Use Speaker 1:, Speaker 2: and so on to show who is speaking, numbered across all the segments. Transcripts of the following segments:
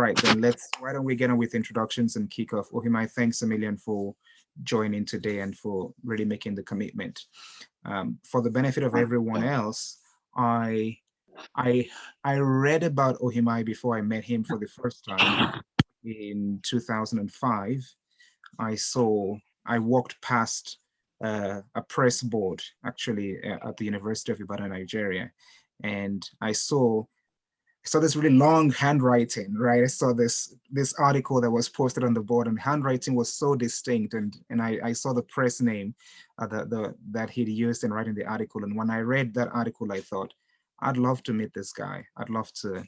Speaker 1: right, then why don't we get on with introductions and kick off? Ohimai, thanks a million for joining today and for really making the commitment. For the benefit of everyone else, I I read about Ohimai before I met him for the first time in 2005. I walked past a press board actually at the University of Ibadan, Nigeria, and I saw this really long handwriting, right? I saw this article that was posted on the board, and handwriting was so distinct, and I saw the press name that he'd used in writing the article. And when I read that article, I thought, I'd love to meet this guy. I'd love to,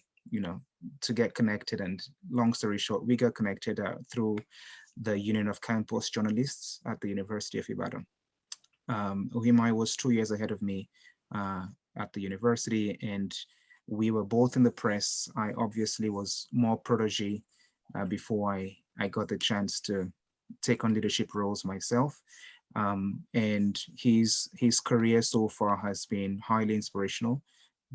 Speaker 1: to get connected. And long story short, we got connected through the Union of Campus Journalists at the University of Ibadan. Ohimai was 2 years ahead of me at the university, and we were both in the press. I obviously was more protege before I got the chance to take on leadership roles myself. And his career so far has been highly inspirational,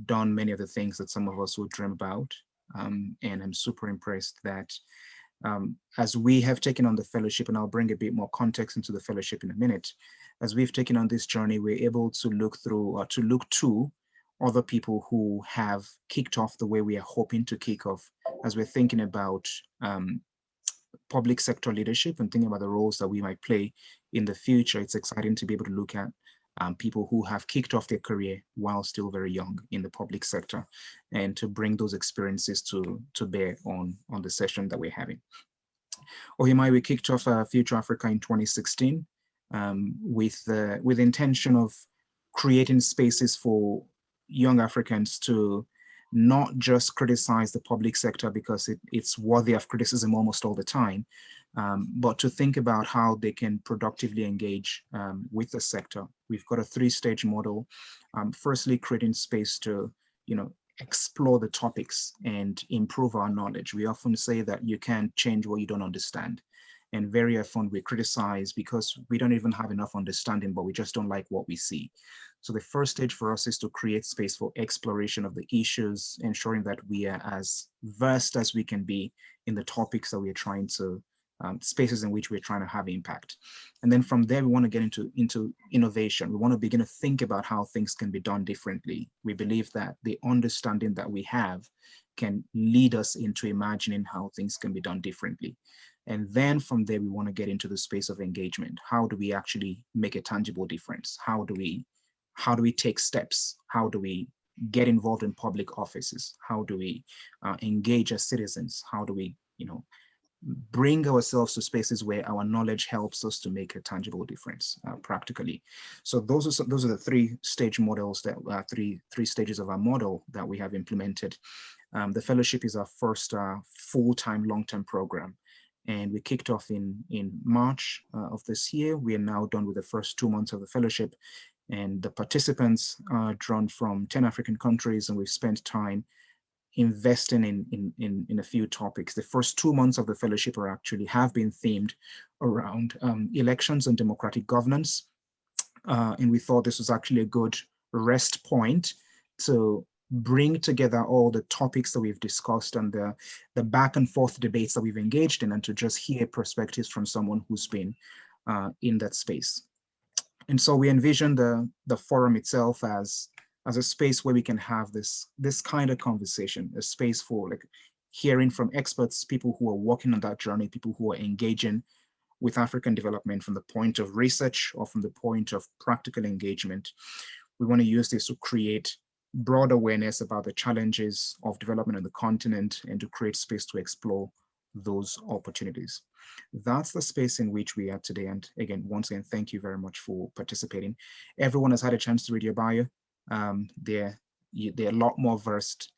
Speaker 1: done many of the things that some of us would dream about. And I'm super impressed that as we have taken on the fellowship, and I'll bring a bit more context into the fellowship in a minute, as we've taken on this journey, we're able to look through or to look to other people who have kicked off the way we are hoping to kick off as we're thinking about public sector leadership and thinking about the roles that we might play in the future. It's exciting to be able to look at people who have kicked off their career while still very young in the public sector, and to bring those experiences to bear on the session that we're having. Ohimai, we kicked off Future Africa in 2016 with the intention of creating spaces for young Africans to not just criticize the public sector because it's worthy of criticism almost all the time, but to think about how they can productively engage with the sector. We've got a 3-stage model. Firstly, creating space to, explore the topics and improve our knowledge. We often say that you can't change what you don't understand. And very often we criticize because we don't even have enough understanding, but we just don't like what we see. So the first stage for us is to create space for exploration of the issues, ensuring that we are as versed as we can be in the topics that we're trying to, spaces in which we're trying to have impact. And then from there, we want to get into innovation. We want to begin to think about how things can be done differently. We believe that the understanding that we have can lead us into imagining how things can be done differently. And then from there, we want to get into the space of engagement. How do we actually make a tangible difference? How do we take steps? How do we get involved in public offices? How do we engage as citizens? How do we, bring ourselves to spaces where our knowledge helps us to make a tangible difference practically? So those are the 3-stage models that three stages of our model that we have implemented. The fellowship is our first full-time long-term program. And we kicked off in March of this year. We are now done with the first 2 months of the fellowship, and the participants are drawn from 10 African countries, and we've spent time investing in a few topics. The first 2 months of the fellowship have been themed around elections and democratic governance. And we thought this was actually a good rest point to bring together all the topics that we've discussed and the back and forth debates that we've engaged in, and to just hear perspectives from someone who's been in that space. And so we envision the forum itself as a space where we can have this kind of conversation, a space for like hearing from experts, people who are working on that journey, people who are engaging with African development from the point of research or from the point of practical engagement. We want to use this to create broad awareness about the challenges of development on the continent and to create space to explore those opportunities. That's the space in which we are today. And again, once again, thank you very much for participating. Everyone has had a chance to read your bio. They're a lot more versed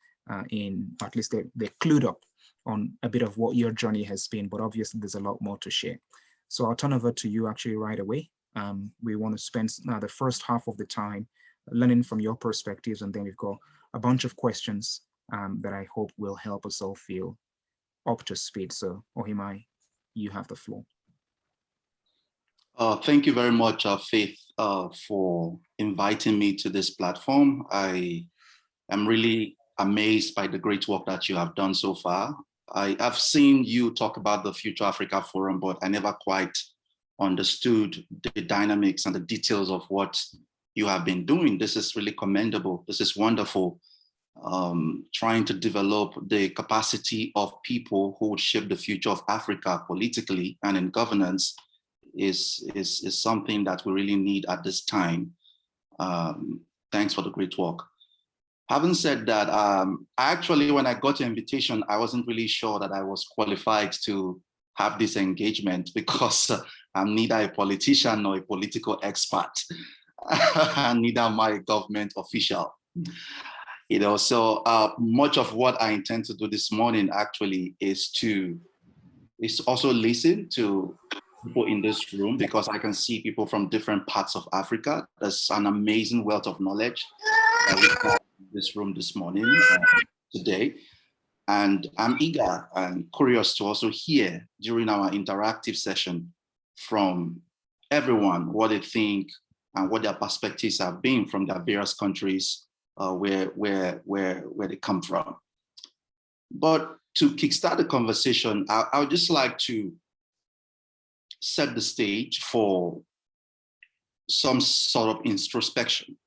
Speaker 1: in, at least they're clued up on a bit of what your journey has been, but obviously there's a lot more to share. So I'll turn over to you actually right away. We want to spend now the first half of the time learning from your perspectives, and then we've got a bunch of questions that I hope will help us all feel up to speed. So Ohimai, you have the floor.
Speaker 2: Thank you very much, Faith, for inviting me to this platform. I am really amazed by the great work that you have done so far. I've seen you talk about the Future Africa Forum, but I never quite understood the dynamics and the details of what you have been doing. This is really commendable. This is wonderful. Trying to develop the capacity of people who would shape the future of Africa politically and in governance is something that we really need at this time. Thanks for the great work. Having said that, actually, when I got your invitation, I wasn't really sure that I was qualified to have this engagement because I'm neither a politician nor a political expert, and neither am I a government official. So much of what I intend to do this morning actually is also listen to people in this room, because I can see people from different parts of Africa. There's an amazing wealth of knowledge that we have in this room this morning, today. And I'm eager and curious to also hear during our interactive session from everyone what they think and what their perspectives have been from their various countries where they come from. But to kickstart the conversation, I would just like to set the stage for some sort of introspection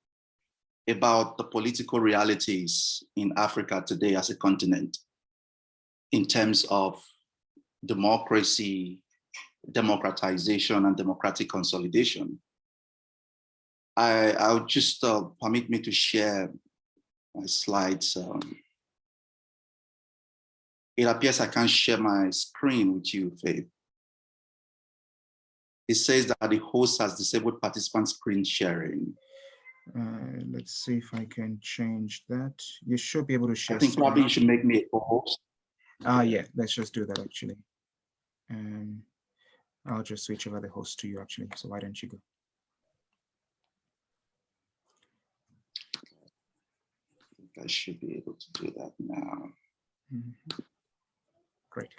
Speaker 2: about the political realities in Africa today as a continent in terms of democracy, democratization, and democratic consolidation. I'll just permit me to share my slides. It appears I can't share my screen with you, Faith. It says that the host has disabled participant screen sharing.
Speaker 1: Let's see if I can change that. You should be able to share.
Speaker 2: I think probably you should make me a co-host.
Speaker 1: Yeah, let's just do that actually. I'll just switch over the host to you actually. So why don't you go?
Speaker 2: I should be able to do that now.
Speaker 1: Mm-hmm. Great.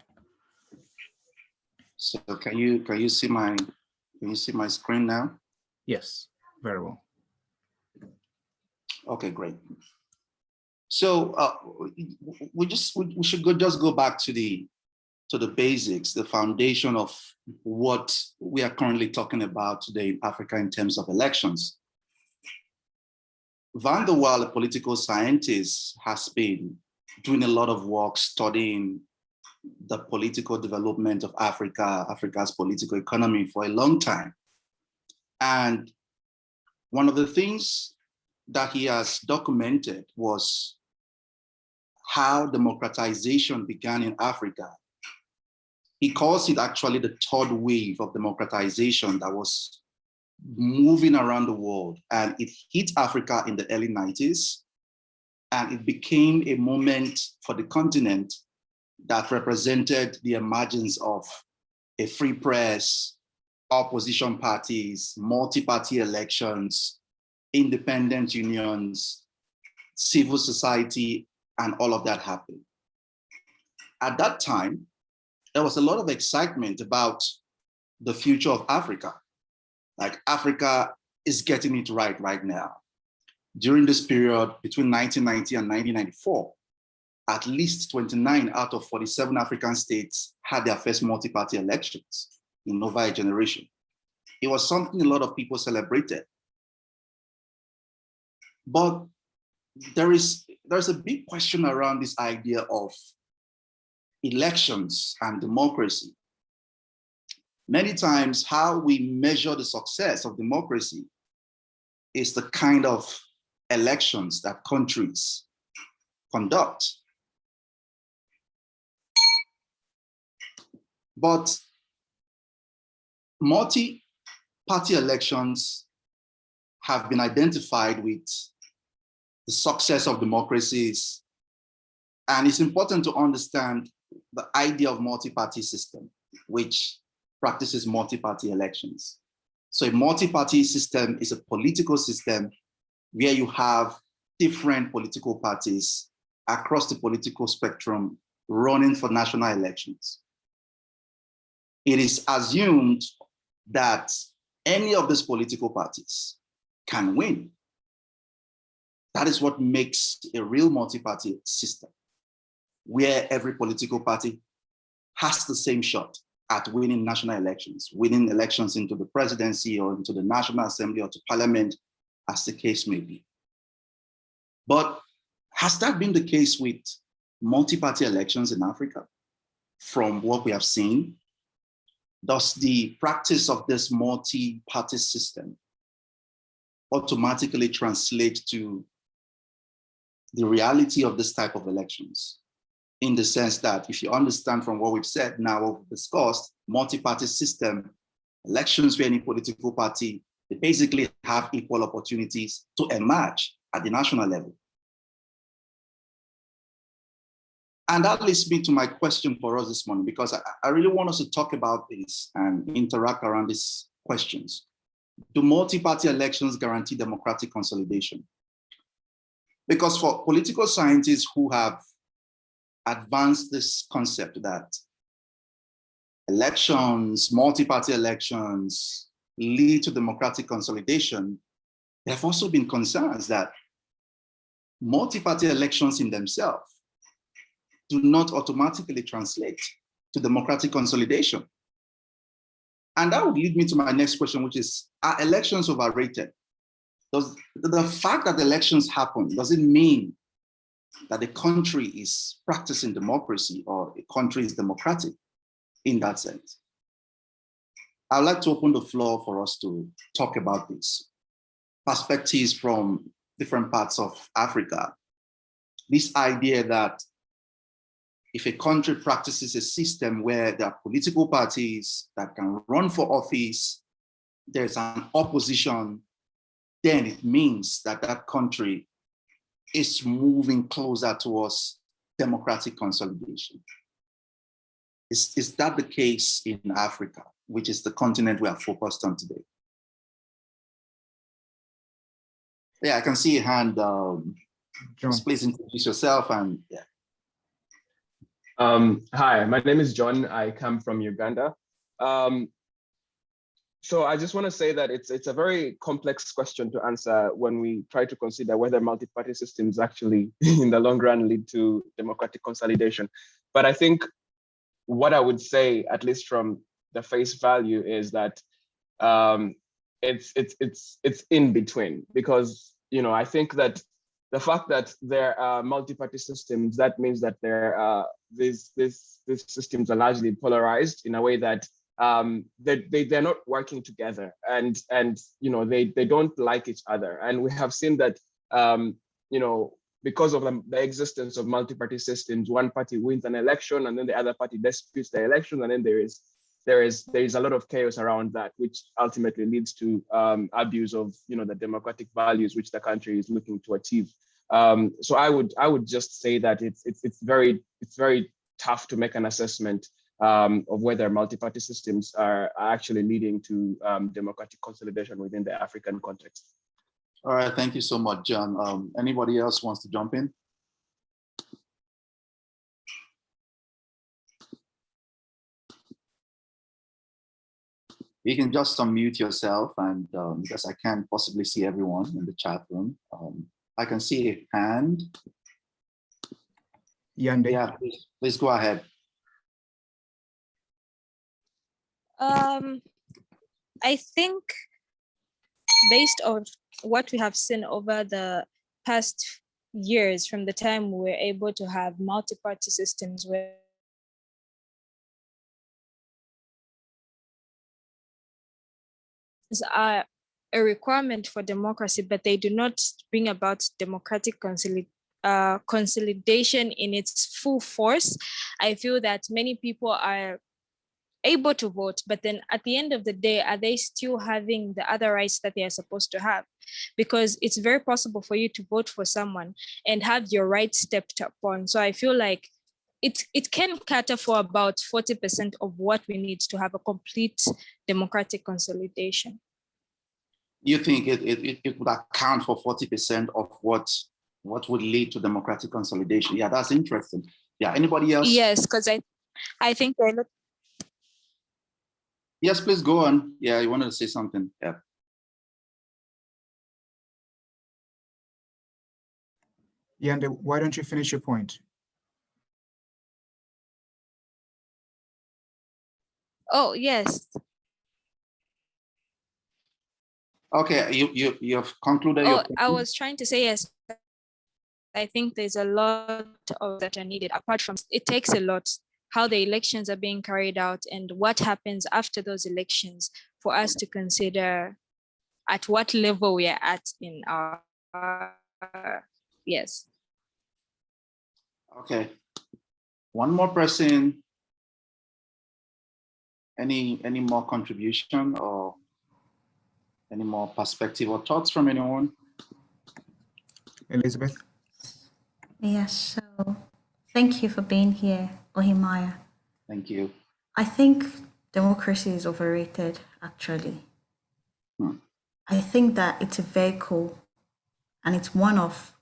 Speaker 2: So can you see my screen now?
Speaker 1: Yes, very well.
Speaker 2: Okay, great. So we should just go back to the basics, the foundation of what we are currently talking about today in Africa in terms of elections. Van der Waal, a political scientist, has been doing a lot of work studying the political development of Africa, Africa's political economy for a long time. And one of the things that he has documented was how democratization began in Africa. He calls it actually the third wave of democratization that was moving around the world, and it hit Africa in the early 90s, and it became a moment for the continent that represented the emergence of a free press, opposition parties, multi-party elections, independent unions, civil society, and all of that happened. At that time, there was a lot of excitement about the future of Africa. Like, Africa is getting it right now. During this period between 1990 and 1994, at least 29 out of 47 African states had their first multi-party elections in over a generation. It was something a lot of people celebrated. But there's a big question around this idea of elections and democracy. Many times, how we measure the success of democracy is the kind of elections that countries conduct. But multi-party elections have been identified with the success of democracies. And it's important to understand the idea of multi-party system, which practices multi-party elections. So a multi-party system is a political system where you have different political parties across the political spectrum running for national elections. It is assumed that any of these political parties can win. That is what makes a real multi-party system. where every political party has the same shot at winning national elections, winning elections into the presidency or into the National Assembly or to Parliament, as the case may be. But has that been the case with multi-party elections in Africa? From what we have seen, does the practice of this multi-party system automatically translate to the reality of this type of elections? In the sense that if you understand from what we've said now, what we've discussed, multi-party system, elections where any political party, they basically have equal opportunities to emerge at the national level. And that leads me to my question for us this morning, because I really want us to talk about this and interact around these questions. Do multi-party elections guarantee democratic consolidation? Because for political scientists who have advanced this concept that elections, multi-party elections lead to democratic consolidation, there have also been concerns that multi-party elections in themselves do not automatically translate to democratic consolidation. And that would lead me to my next question, which is, are elections overrated? Does the fact that elections happen, does it mean that a country is practicing democracy or a country is democratic in that sense? I'd like to open the floor for us to talk about this. Perspectives from different parts of Africa. This idea that if a country practices a system where there are political parties that can run for office, there's an opposition, then it means that that country is moving closer towards democratic consolidation. Is that the case in Africa, which is the continent we are focused on today? Yeah, I can see a hand.
Speaker 1: John.
Speaker 2: Please introduce yourself and yeah.
Speaker 3: Hi, my name is John. I come from Uganda. So I just want to say that it's a very complex question to answer when we try to consider whether multi-party systems actually, in the long run, lead to democratic consolidation. But I think what I would say, at least from the face value, is that it's in between, because I think that the fact that there are multi-party systems, that means that these systems are largely polarized in a way that they're not working together, and they don't like each other. And we have seen that because of the existence of multi-party systems, one party wins an election and then the other party disputes the election, and then there is a lot of chaos around that, which ultimately leads to abuse of the democratic values which the country is looking to achieve. So I would just say that it's very tough to make an assessment of whether multi-party systems are actually leading to democratic consolidation within the African context.
Speaker 2: All right, thank you so much, John. Anybody else wants to jump in? You can just unmute yourself, and because I can't possibly see everyone in the chat room. I can see a hand.
Speaker 1: Yande.
Speaker 2: Yeah, please go ahead.
Speaker 4: I think based on what we have seen over the past years, from the time we were able to have multi-party systems where are a requirement for democracy, but they do not bring about democratic consolidation in its full force. I feel that many people are able to vote, but then at the end of the day, are they still having the other rights that they are supposed to have? Because it's very possible for you to vote for someone and have your rights stepped upon. So I feel like it can cater for about 40% of what we need to have a complete democratic consolidation.
Speaker 2: You think it would account for 40% of what would lead to democratic consolidation? Yeah, that's interesting. Yeah, anybody else?
Speaker 4: Yes, because I think they look.
Speaker 2: Yes, please go on. Yeah, you wanted to say something. Yeah.
Speaker 1: Yande, why don't you finish your point?
Speaker 4: Oh, yes.
Speaker 2: Okay, you have concluded your
Speaker 4: Oh, I
Speaker 2: point.
Speaker 4: was trying to say yes. I think there's a lot of that are needed. Apart from it takes a lot how the elections are being carried out and what happens after those elections for us to consider at what level we are at in our yes.
Speaker 2: Okay. One more person. Any more contribution or any more perspective or thoughts from anyone?
Speaker 1: Elizabeth?
Speaker 5: Yes, so thank you for being here, Ohimai.
Speaker 2: Thank you.
Speaker 5: I think democracy is overrated, actually. I think that it's a vehicle and it's one of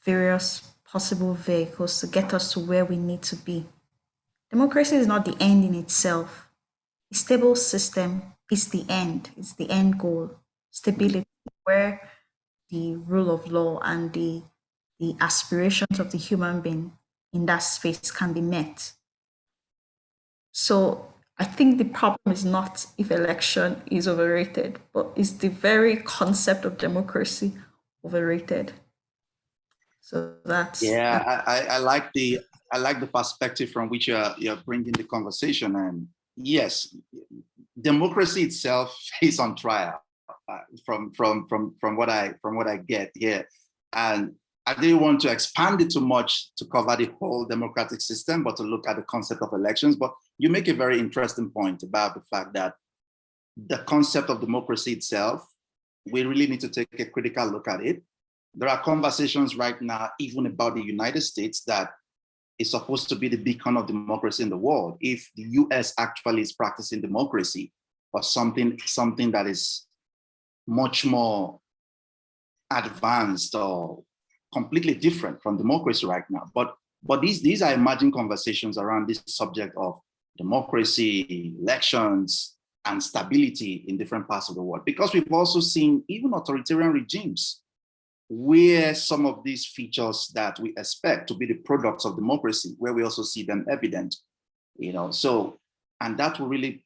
Speaker 5: various possible vehicles to get us to where we need to be. Democracy is not the end in itself. A stable system is the end, it's the end goal. Stability, where the rule of law and the aspirations of the human being in that space can be met. So I think the problem is not if election is overrated, but is the very concept of democracy overrated. So that's
Speaker 2: I like the perspective from which you're bringing the conversation. And yes, democracy itself is on trial from what I get here. And I didn't want to expand it too much to cover the whole democratic system, but to look at the concept of elections. But you make a very interesting point about the fact that the concept of democracy itself, we really need to take a critical look at it. There are conversations right now, even about the United States, that is supposed to be the beacon of democracy in the world. If the US actually is practicing democracy or something that is much more advanced or completely different from democracy right now. But these are emerging conversations around this subject of democracy, elections, and stability in different parts of the world. Because we've also seen even authoritarian regimes where some of these features that we expect to be the products of democracy, where we also see them evident, so, and that will really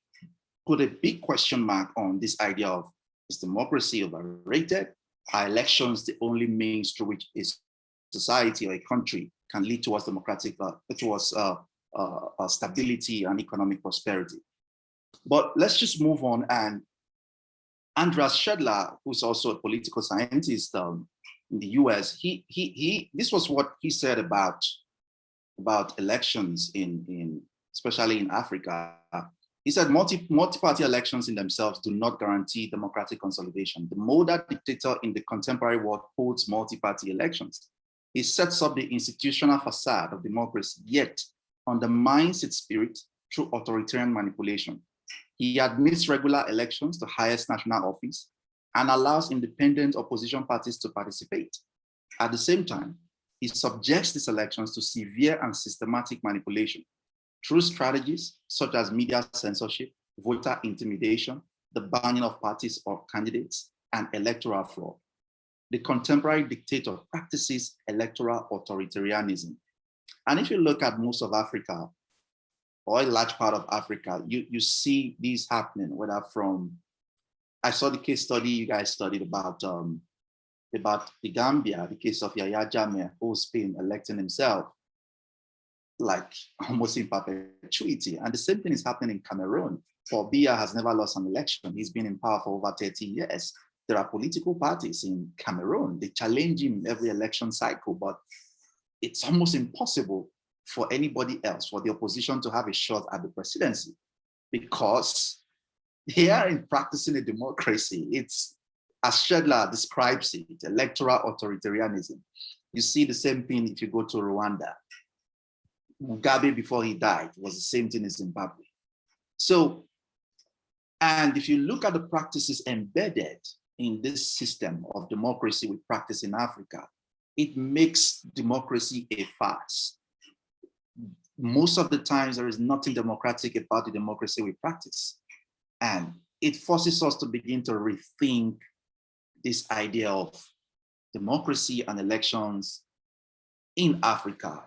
Speaker 2: put a big question mark on this idea of, is democracy overrated? Are elections the only means through which a society or a country can lead towards stability and economic prosperity? But let's just move on. And Andras Shedler, who's also a political scientist in the US, this was what he said about elections especially in Africa. He said multi-party elections in themselves do not guarantee democratic consolidation. The modern dictator in the contemporary world holds multi-party elections. He sets up the institutional facade of democracy, yet undermines its spirit through authoritarian manipulation. He admits regular elections to highest national office and allows independent opposition parties to participate. At the same time, he subjects these elections to severe and systematic manipulation through strategies such as media censorship, voter intimidation, the banning of parties or candidates, and electoral fraud. The contemporary dictator practices electoral authoritarianism. And if you look at most of Africa, or a large part of Africa, you see these happening, whether from, I saw the case study you guys studied about the Gambia, the case of Yahya Jammeh, who's been electing himself like almost in perpetuity. And the same thing is happening in Cameroon. Paul Biya has never lost an election. He's been in power for over 30 years. There are political parties in Cameroon. They challenge him every election cycle, but it's almost impossible for anybody else, for the opposition to have a shot at the presidency, because they are in practicing a democracy. It's, as Shedler describes it, electoral authoritarianism. You see the same thing if you go to Rwanda. Mugabe, before he died, was the same thing in Zimbabwe. So, and if you look at the practices embedded in this system of democracy we practice in Africa, it makes democracy a farce. Most of the times, there is nothing democratic about the democracy we practice. And it forces us to begin to rethink this idea of democracy and elections in Africa.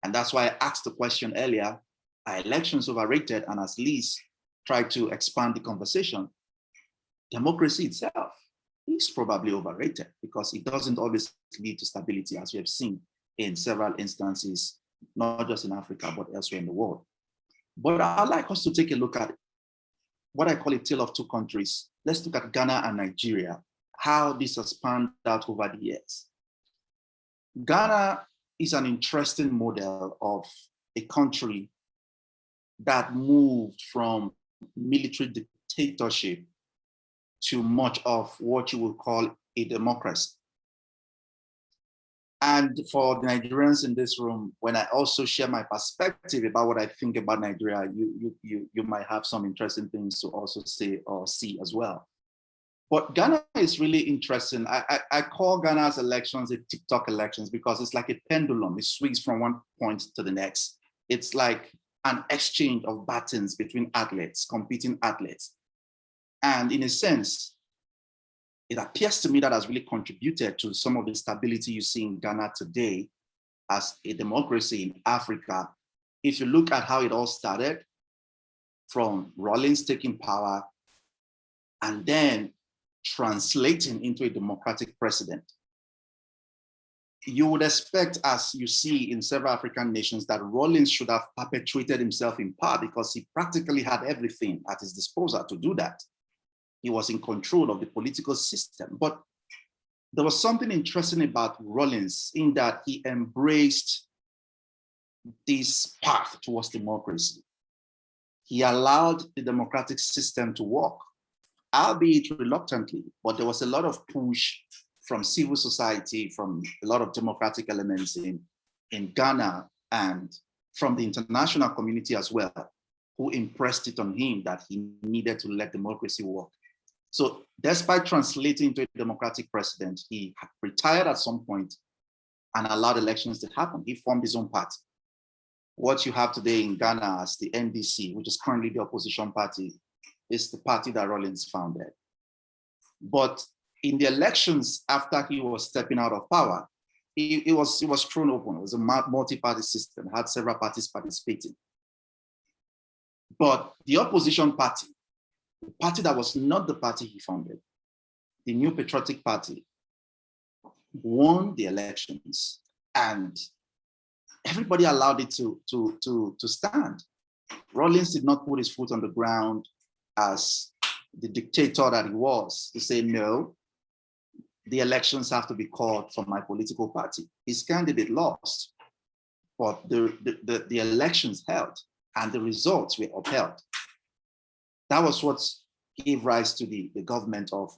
Speaker 2: And that's why I asked the question earlier, are elections overrated? And as Liz try to expand the conversation, democracy itself is probably overrated because it doesn't always lead to stability, as we have seen in several instances, not just in Africa, but elsewhere in the world. But I'd like us to take a look at what I call a tale of two countries. Let's look at Ghana and Nigeria, how this has panned out over the years. Ghana is an interesting model of a country that moved from military dictatorship to much of what you would call a democracy. And for the Nigerians in this room, when I also share my perspective about what I think about Nigeria, you might have some interesting things to also say or see as well. But Ghana is really interesting. I call Ghana's elections a TikTok elections because it's like a pendulum. It swings from one point to the next. It's like an exchange of batons between athletes, competing athletes. And in a sense, it appears to me that has really contributed to some of the stability you see in Ghana today as a democracy in Africa. If you look at how it all started, from Rawlings taking power and then translating into a democratic president, you would expect, as you see in several African nations, that Rawlings should have perpetuated himself in power because he practically had everything at his disposal to do that. He was in control of the political system. But there was something interesting about Rawlings in that he embraced this path towards democracy. He allowed the democratic system to work, albeit reluctantly, but there was a lot of push from civil society, from a lot of democratic elements in Ghana and from the international community as well, who impressed it on him that he needed to let democracy work. So despite translating into a democratic president, he retired at some point and allowed elections to happen. He formed his own party. What you have today in Ghana as the NDC, which is currently the opposition party, is the party that Rawlings founded. But in the elections after he was stepping out of power, it was thrown open. It was a multi-party system, had several parties participating. But the opposition party, the party that was not the party he founded, the New Patriotic Party, won the elections and everybody allowed it to stand. Rawlings did not put his foot on the ground as the dictator that he was to say, no, the elections have to be called for my political party. His candidate lost, but the elections held and the results were upheld. That was what gave rise to the government of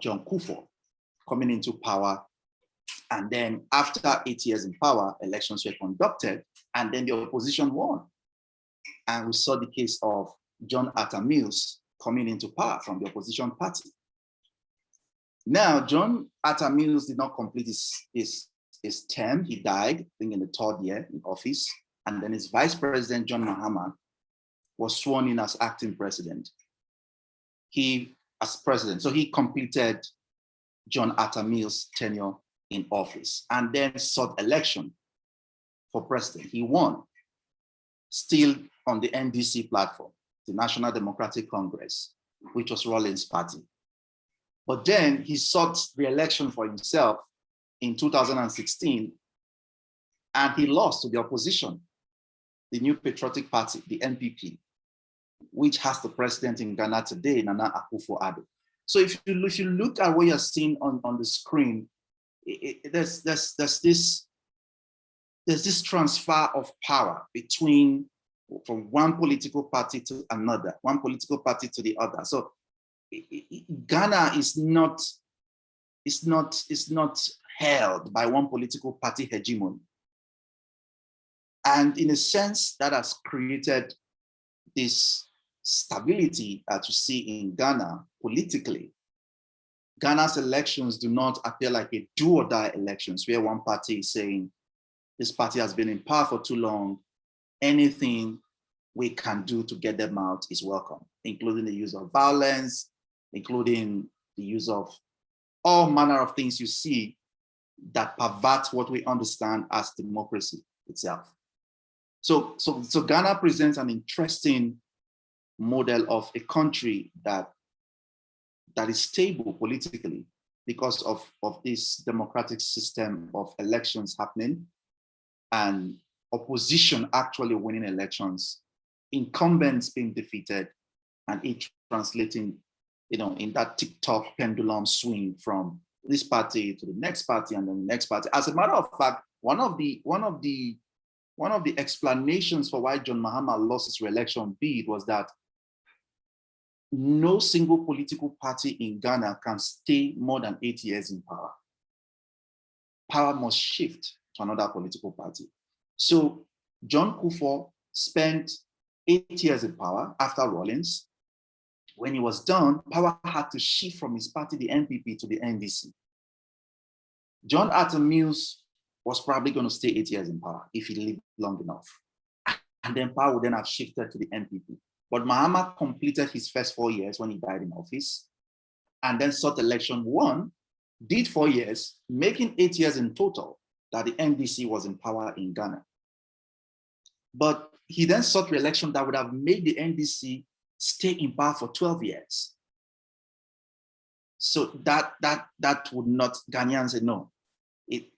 Speaker 2: John Kufuor coming into power. And then after 8 years in power, elections were conducted and then the opposition won. And we saw the case of John Atta Mills coming into power from the opposition party. Now, John Atta Mills did not complete his term. He died, I think, in the 3rd year in office. And then his vice president, John Mahama, was sworn in as acting president. As president, so he completed John Atta Mills' tenure in office and then sought election for president. He won, still on the NDC platform, the National Democratic Congress, which was Rawlings' party. But then he sought re-election for himself in 2016, and he lost to the opposition, the New Patriotic Party, the NPP, which has the president in Ghana today, Nana Akufo-Addo. So if you look at what you're seeing on the screen, there's this transfer of power from one political party to another, one political party to the other. So Ghana is not held by one political party hegemony. And in a sense, that has created this stability that you see in Ghana politically. Ghana's elections do not appear like a do or die elections where one party is saying, this party has been in power for too long, anything we can do to get them out is welcome, including the use of violence, including the use of all manner of things you see that pervert what we understand as democracy itself. So Ghana presents an interesting model of a country that is stable politically because of this democratic system of elections happening and opposition actually winning elections, incumbents being defeated, and it translating, in that TikTok pendulum swing from this party to the next party and then the next party. As a matter of fact, one of the explanations for why John Mahama lost his re-election bid was that no single political party in Ghana can stay more than 8 years in power. Power must shift to another political party. So John Kufuor spent 8 years in power after Rawlings. When he was done, power had to shift from his party, the NPP, to the NDC. John Atta Mills was probably going to stay 8 years in power if he lived long enough. And then power would then have shifted to the NPP. But Mahama completed his first 4 years when he died in office, and then sought election, won, did 4 years, making 8 years in total that the NDC was in power in Ghana. But he then sought re-election that would have made the NDC stay in power for 12 years. So that would not, Ghanaians said no,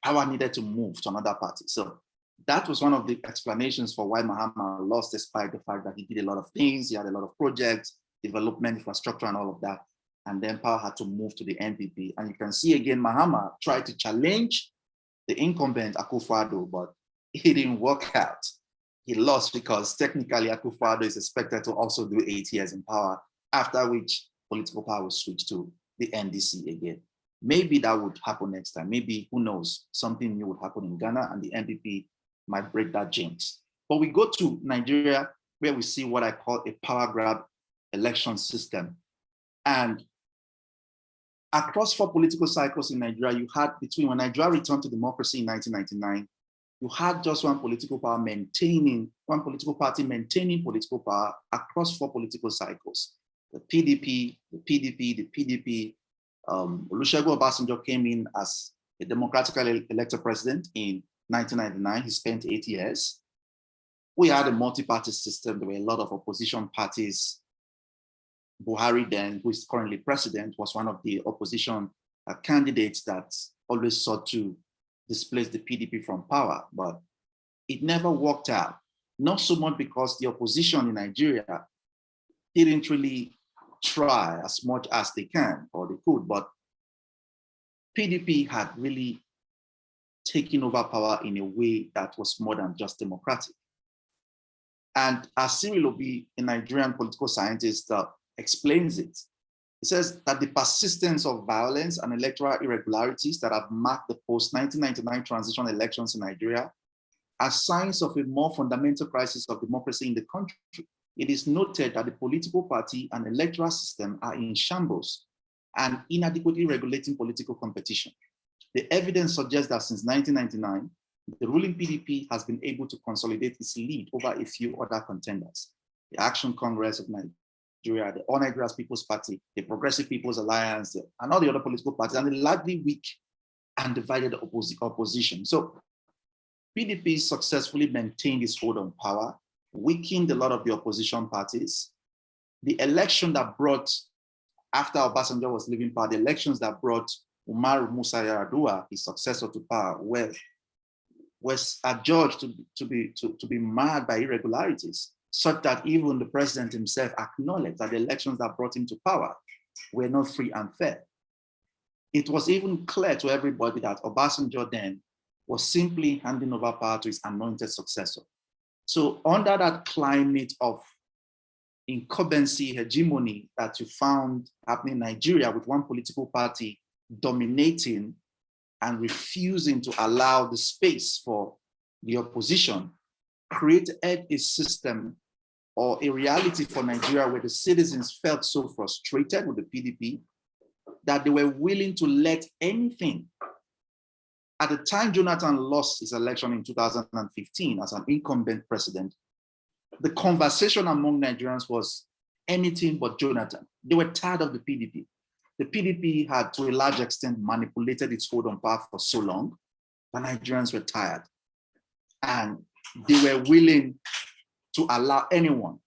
Speaker 2: power needed to move to another party. So that was one of the explanations for why Mahama lost, despite the fact that he did a lot of things, he had a lot of projects, development, infrastructure, and all of that. And then power had to move to the NPP. And you can see again, Mahama tried to challenge the incumbent Akufo-Addo, but it didn't work out. He lost because technically Akufo-Addo is expected to also do 8 years in power, after which political power will switch to the NDC again. Maybe that would happen next time. Maybe, who knows, something new would happen in Ghana and the NPP might break that jinx. But we go to Nigeria, where we see what I call a power grab election system. And across 4 political cycles in Nigeria, you had when Nigeria returned to democracy in 1999, you had just one political party maintaining political power across 4 political cycles. The PDP, Olusegun Obasanjo came in as a democratically elected president in 1999. He spent 8 years. We had a multi-party system. There were a lot of opposition parties. Buhari then, who is currently president, was one of the opposition candidates that always sought to displace the PDP from power, but it never worked out. Not so much because the opposition in Nigeria didn't really try as much as they can or they could, but PDP had really taken over power in a way that was more than just democratic. And as Cyril Obi, a Nigerian political scientist, explains it, he says that the persistence of violence and electoral irregularities that have marked the post-1999 transition elections in Nigeria are signs of a more fundamental crisis of democracy in the country. It is noted that the political party and electoral system are in shambles and inadequately regulating political competition. The evidence suggests that since 1999, the ruling PDP has been able to consolidate its lead over a few other contenders. The Action Congress of Nigeria, the All Nigeria's People's Party, the Progressive People's Alliance, and all the other political parties, and the largely weak and divided opposition. So PDP successfully maintained its hold on power, weakened a lot of the opposition parties. The election that brought, after Obasanjo was leaving power, the elections that brought Umar Musa Yar'Adua, his successor, to power, was adjudged to be marred by irregularities, such that even the president himself acknowledged that the elections that brought him to power were not free and fair. It was even clear to everybody that Obasanjo then was simply handing over power to his anointed successor. So under that climate of incumbency, hegemony that you found happening in Nigeria, with one political party dominating and refusing to allow the space for the opposition, created a system or a reality for Nigeria where the citizens felt so frustrated with the PDP that they were willing to let anything. At the time Jonathan lost his election in 2015 as an incumbent president, the conversation among Nigerians was anything but Jonathan. They were tired of the PDP. The PDP had, to a large extent, manipulated its hold on power for so long that Nigerians were tired. And they were willing to allow anyone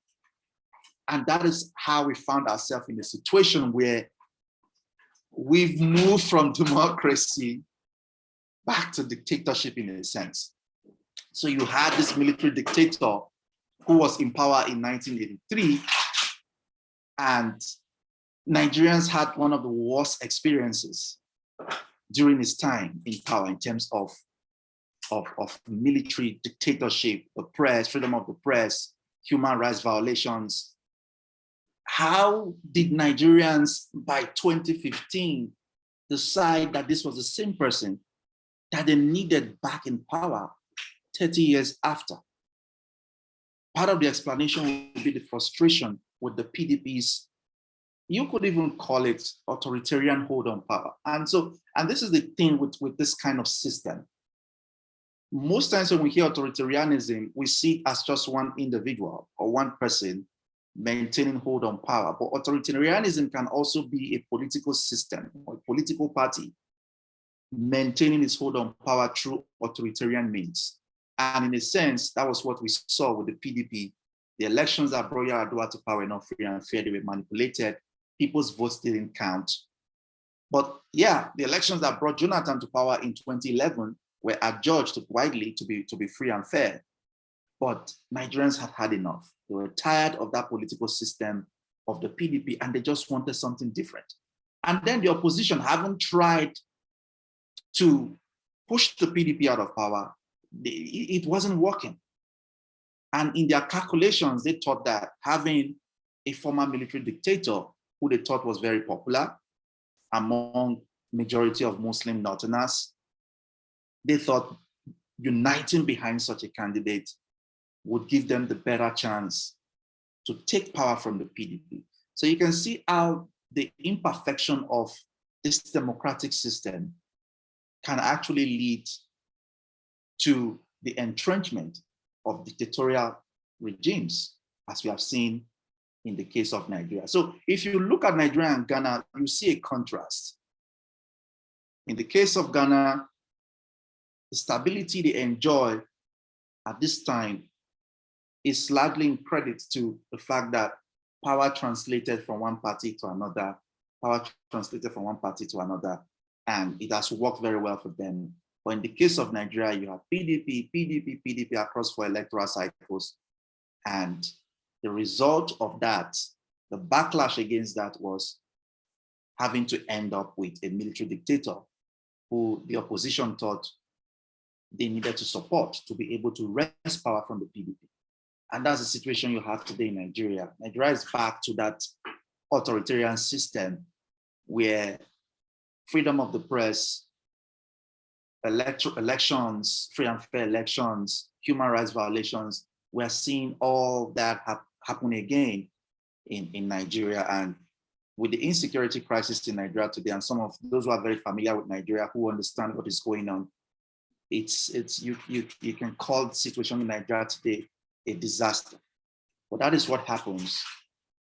Speaker 2: And that is how we found ourselves in a situation where we've moved from democracy back to dictatorship in a sense. So you had this military dictator who was in power in 1983, and Nigerians had one of the worst experiences during his time in power in terms of military dictatorship, the press, freedom of the press, human rights violations. How did Nigerians by 2015 decide that this was the same person that they needed back in power 30 years after? Part of the explanation would be the frustration with the PDP's, you could even call it authoritarian hold on power. And this is the thing with this kind of system. Most times when we hear authoritarianism, we see it as just one individual or one person maintaining hold on power. But authoritarianism can also be a political system or a political party maintaining its hold on power through authoritarian means. And in a sense, that was what we saw with the PDP. The elections that brought Yar'Adua to power were not free and fair. They were manipulated. People's votes didn't count. But yeah, the elections that brought Jonathan to power in 2011 were adjudged widely to be free and fair. But Nigerians had had enough. They were tired of that political system of the PDP, and they just wanted something different. And then the opposition haven't tried to push the PDP out of power. It wasn't working. And in their calculations, they thought that having a former military dictator who they thought was very popular among majority of Muslim Northerners, they thought uniting behind such a candidate would give them the better chance to take power from the PDP. So you can see how the imperfection of this democratic system can actually lead to the entrenchment of dictatorial regimes, as we have seen in the case of Nigeria. So if you look at Nigeria and Ghana, you see a contrast. In the case of Ghana, the stability they enjoy at this time is largely in credit to the fact that power translated from one party to another, and it has worked very well for them. But in the case of Nigeria, you have PDP across 4 electoral cycles. And the result of that, the backlash against that was having to end up with a military dictator who the opposition thought they needed to support to be able to wrest power from the PDP. And that's the situation you have today in Nigeria. Nigeria is back to that authoritarian system where freedom of the press, elections, free and fair elections, human rights violations, we're seeing all that happen again in Nigeria. And with the insecurity crisis in Nigeria today, and some of those who are very familiar with Nigeria who understand what is going on, you can call the situation in Nigeria today a disaster. But that is what happens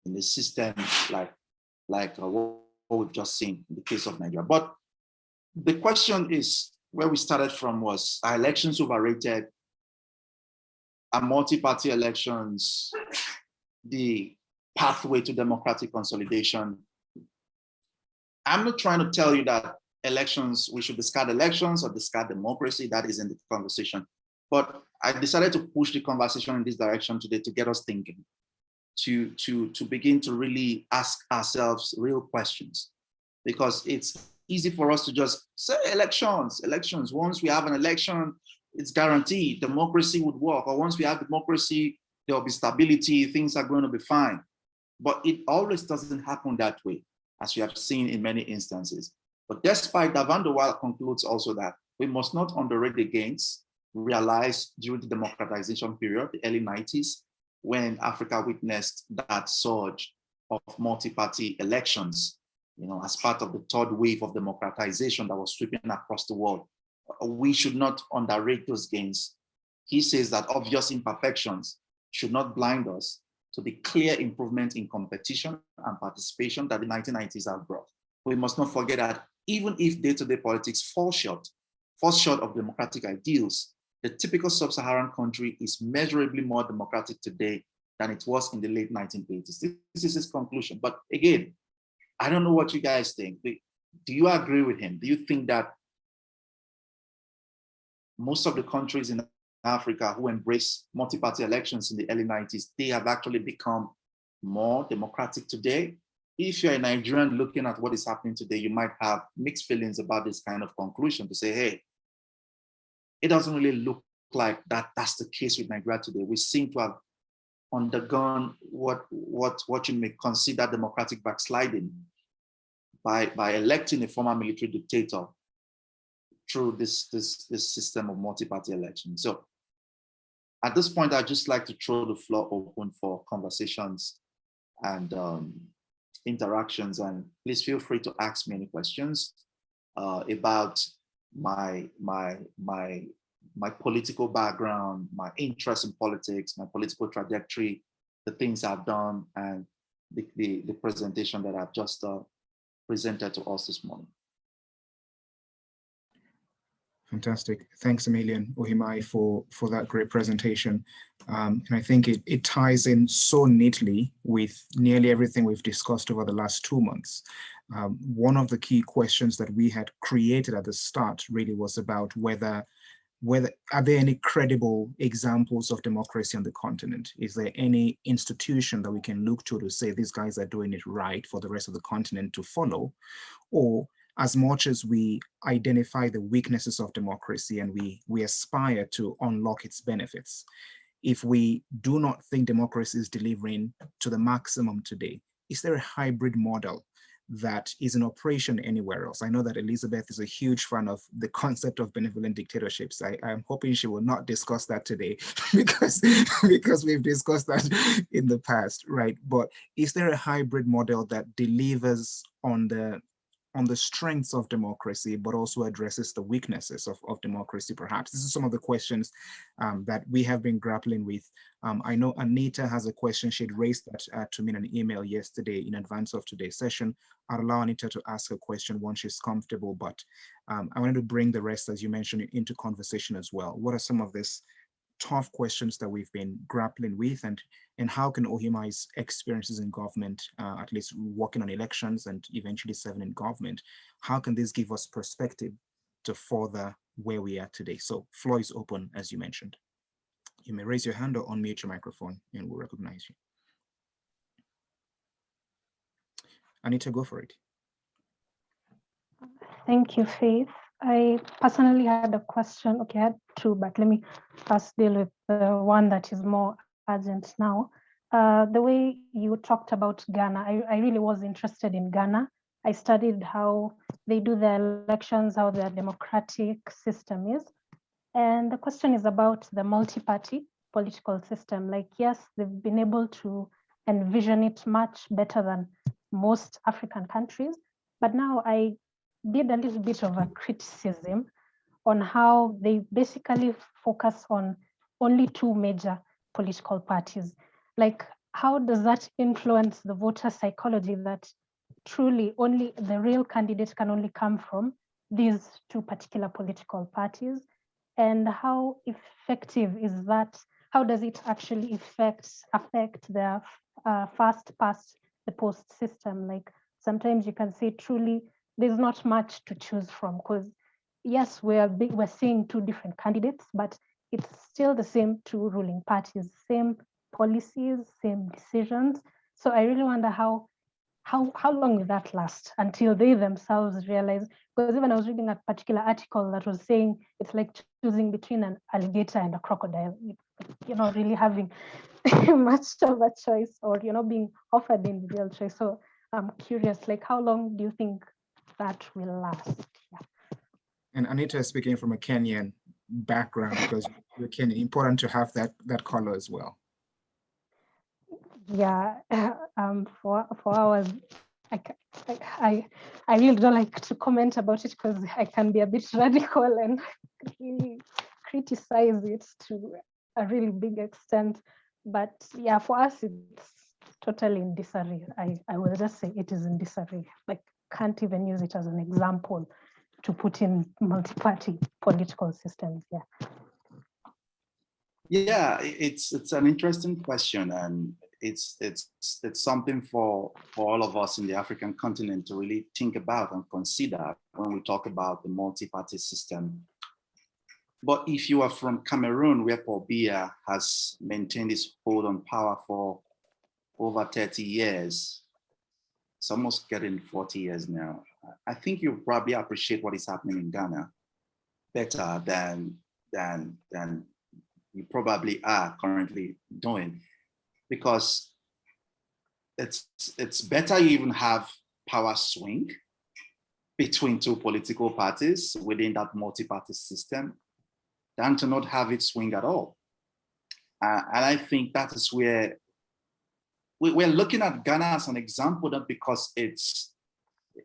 Speaker 2: in the system like what we've just seen in the case of Nigeria. But the question is, where we started from was, are elections overrated? Are multi-party elections the pathway to democratic consolidation? I'm not trying to tell you that elections, we should discard elections or discard democracy. That isn't the conversation. But I decided to push the conversation in this direction today to get us thinking, to begin to really ask ourselves real questions, because it's easy for us to just say elections. Once we have an election, it's guaranteed democracy would work. Or once we have democracy, there'll be stability, things are going to be fine. But it always doesn't happen that way, as we have seen in many instances. But despite that, Van der Waal concludes also that we must not underrate the gains realized during the democratization period, the early 90s, when Africa witnessed that surge of multi-party elections, as part of the third wave of democratization that was sweeping across the world. We should not underrate those gains. He says that obvious imperfections should not blind us to the clear improvement in competition and participation that the 1990s have brought. We must not forget that even if day-to-day politics falls short of democratic ideals, the typical sub-Saharan country is measurably more democratic today than it was in the late 1980s. This is his conclusion. But again, I don't know what you guys think. Do you agree with him? Do you think that most of the countries in Africa who embraced multi-party elections in the early 90s, they have actually become more democratic today? If you're a Nigerian looking at what is happening today, you might have mixed feelings about this kind of conclusion to say, hey, it doesn't really look like that's the case with Nigeria today. We seem to have undergone what you may consider democratic backsliding by electing a former military dictator through this system of multi-party elections. So at this point, I'd just like to throw the floor open for conversations and interactions, and please feel free to ask me any questions about my political background, my interest in politics, my political trajectory, the things I've done, and the presentation that I've just presented to us this morning.
Speaker 1: Fantastic. Thanks a million, Ohimai, for that great presentation. And I think it ties in so neatly with nearly everything we've discussed over the last 2 months. One of the key questions that we had created at the start really was about whether are there any credible examples of democracy on the continent? Is there any institution that we can look to say these guys are doing it right for the rest of the continent to follow? Or as much as we identify the weaknesses of democracy and we aspire to unlock its benefits, if we do not think democracy is delivering to the maximum today, is there a hybrid model that is in operation anywhere else? I know that Elizabeth is a huge fan of the concept of benevolent dictatorships. I'm hoping she will not discuss that today because we've discussed that in the past, right? But is there a hybrid model that delivers on the strengths of democracy, but also addresses the weaknesses of democracy, perhaps? This is some of the questions that we have been grappling with. I know Anita has a question. She'd raised that to me in an email yesterday in advance of today's session. I'll allow Anita to ask a question once she's comfortable, but I wanted to bring the rest, as you mentioned, into conversation as well. What are some of these tough questions that we've been grappling with, and how can Ohimai's experiences in government, at least working on elections and eventually serving in government, how can this give us perspective to further where we are today? So floor is open, as you mentioned. You may raise your hand or unmute your microphone and we'll recognize you. Anita, go for it.
Speaker 6: Thank you, Faith. I personally had a question. Okay, I had two, but let me first deal with the one that is more urgent now. The way you talked about Ghana, I really was interested in Ghana. I studied how they do their elections, how their democratic system is. And the question is about the multi-party political system. Like, yes, they've been able to envision it much better than most African countries. But now I did a little bit of a criticism on how they basically focus on only two major political parties. Like, how does that influence the voter psychology that truly only the real candidate can only come from these two particular political parties? And how effective is that? How does it actually affect their fast past the post system? Like, sometimes you can say truly there's not much to choose from, because yes, we're seeing two different candidates, but it's still the same two ruling parties, same policies, same decisions. So I really wonder how long will that last until they themselves realize? Because even I was reading a particular article that was saying it's like choosing between an alligator and a crocodile. You're not really having much of a choice, or being offered in real choice. So I'm curious, like, how long do you think that will last? Yeah.
Speaker 1: And Anita is speaking from a Kenyan background, because you're Kenyan. Important to have that color as well.
Speaker 6: Yeah, for hours, I really don't like to comment about it because I can be a bit radical and really criticize it to a really big extent. But yeah, for us, it's totally in disarray. I will just say it is in disarray. Like, can't even use it as an example to put in multi-party political systems. Yeah.
Speaker 2: Yeah, it's an interesting question, and it's something for all of us in the African continent to really think about and consider when we talk about the multi-party system. But if you are from Cameroon, where Paul Biya has maintained his hold on power for over 30 years, it's almost getting 40 years now, I think you probably appreciate what is happening in Ghana better than you probably are currently doing, because it's better you even have power swing between two political parties within that multi-party system than to not have it swing at all. And I think that is where we're looking at Ghana as an example, not because it's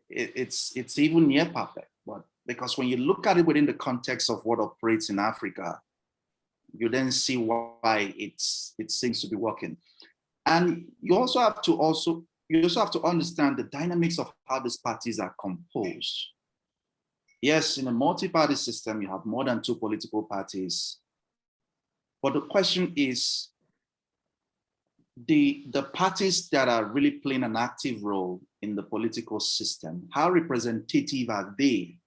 Speaker 2: even near perfect, but because when you look at it within the context of what operates in Africa, you then see why it seems to be working. And you also have to understand the dynamics of how these parties are composed. Yes, in a multi-party system, you have more than two political parties. But the question is, the parties that are really playing an active role in the political system, how representative are they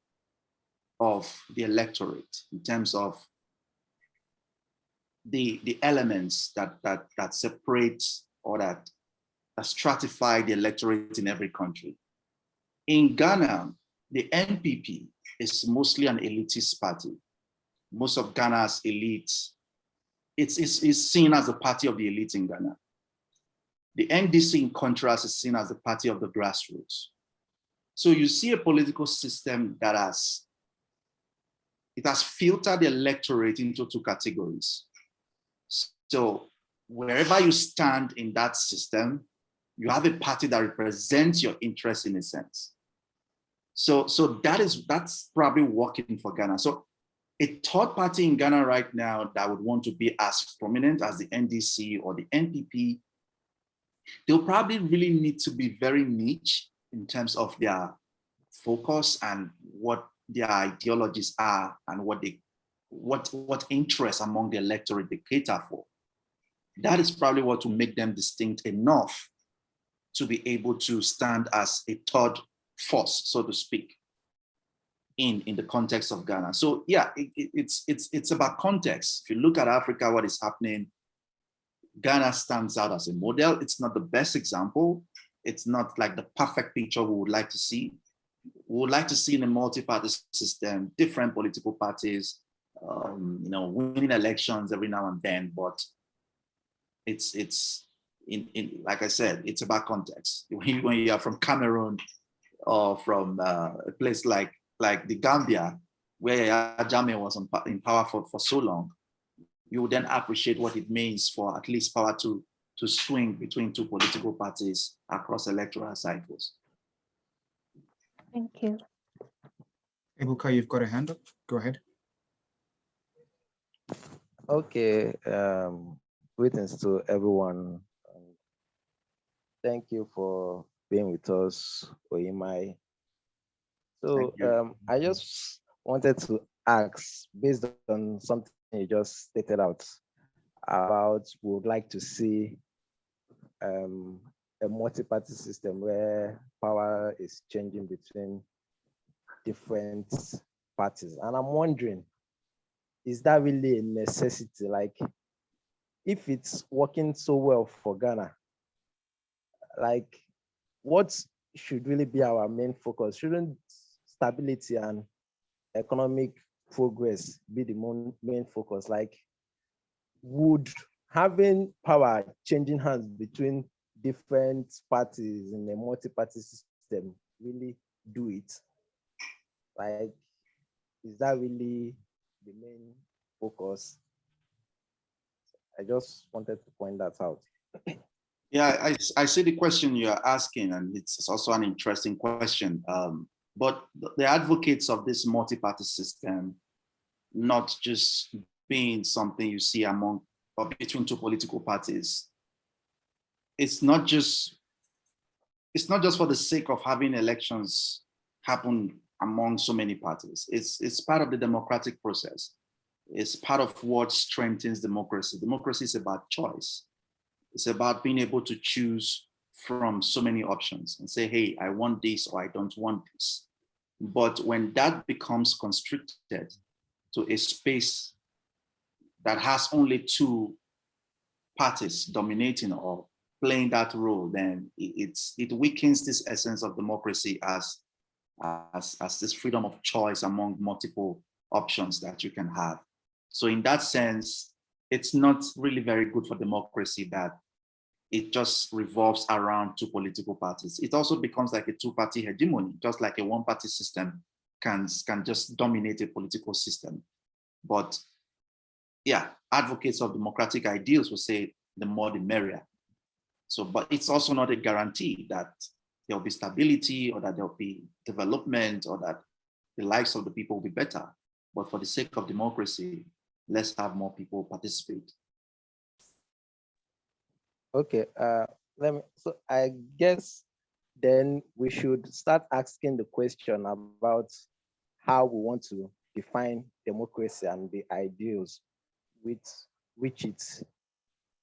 Speaker 2: of the electorate in terms of the elements that separate or that stratify the electorate in every country? In Ghana, the NPP is mostly an elitist party. Most of Ghana's elite, it's seen as a party of the elite in Ghana. The NDC, in contrast, is seen as the party of the grassroots. So you see a political system that has filtered the electorate into two categories. So wherever you stand in that system, you have a party that represents your interest in a sense. So that's probably working for Ghana. So a third party in Ghana right now that would want to be as prominent as the NDC or the NPP, they'll probably really need to be very niche in terms of their focus and what their ideologies are and what interests among the electorate they cater for. That is probably what will make them distinct enough to be able to stand as a third force, so to speak, in the context of Ghana. So yeah, it's about context. If you look at Africa, what is happening, Ghana stands out as a model. It's not the best example. It's not like the perfect picture we would like to see. We would like to see in a multi-party system, different political parties, winning elections every now and then, but it's like I said, it's about context. When you are from Cameroon or from a place like the Gambia, where Yahya Jammeh was in power for so long, you would then appreciate what it means for at least power to swing between two political parties across electoral cycles.
Speaker 6: Thank you.
Speaker 1: Ebuka, you've got a hand up. Go ahead.
Speaker 7: Okay. Greetings to everyone. Thank you for being with us, Ohimai. So I just wanted to ask, based on something you just stated out about, we would like to see a multi-party system where power is changing between different parties. And I'm wondering, is that really a necessity? Like, if it's working so well for Ghana, like, what should really be our main focus? Shouldn't stability and economic progress be the main focus? Like, would having power changing hands between different parties in a multi-party system really do it? Like, is that really the main focus? I just wanted to point that out.
Speaker 2: Yeah, I see the question you're asking, and it's also an interesting question. But the advocates of this multi-party system, not just being something you see among or between two political parties, it's not just for the sake of having elections happen among so many parties. It's part of the democratic process. is part of what strengthens democracy. Democracy is about choice. It's about being able to choose from so many options and say, hey, I want this or I don't want this. But when that becomes constricted to a space that has only two parties dominating or playing that role, then it weakens this essence of democracy as this freedom of choice among multiple options that you can have. So in that sense, it's not really very good for democracy that it just revolves around two political parties. It also becomes like a two-party hegemony, just like a one-party system can just dominate a political system. But yeah, advocates of democratic ideals will say the more the merrier. So, but it's also not a guarantee that there'll be stability or that there'll be development or that the lives of the people will be better. But for the sake of democracy, let's have more people participate.
Speaker 7: Okay, so I guess then we should start asking the question about how we want to define democracy and the ideals with which it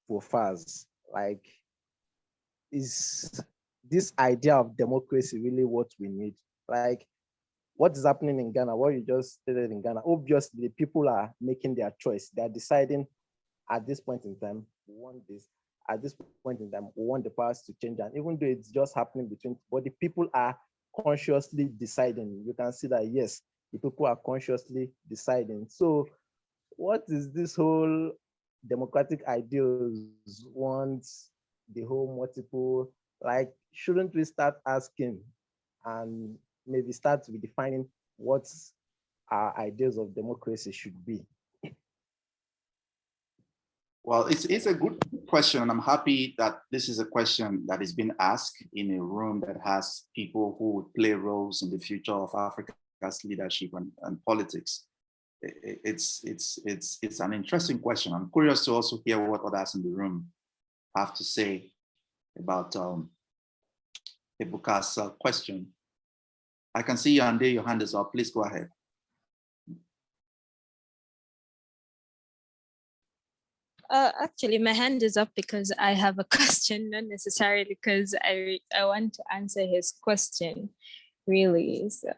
Speaker 7: prefers. Like, is this idea of democracy really what we need? Like, what is happening in Ghana, what you just stated in Ghana, obviously the people are making their choice. They're deciding at this point in time, we want this. At this point in time, we want the powers to change. And even though it's just happening between, but the people are consciously deciding. You can see that, yes, the people are consciously deciding. So what is this whole democratic ideals want the whole multiple, like, shouldn't we start asking and maybe start with defining what our ideas of democracy should be?
Speaker 2: Well, it's a good question, and I'm happy that this is a question that is being asked in a room that has people who would play roles in the future of Africa's leadership and politics. It's an interesting question. I'm curious to also hear what others in the room have to say about Ebuka's question. I can see you, Ande, your hand is up. Please go ahead.
Speaker 4: Actually, my hand is up because I have a question, not necessarily because I want to answer his question, really. So,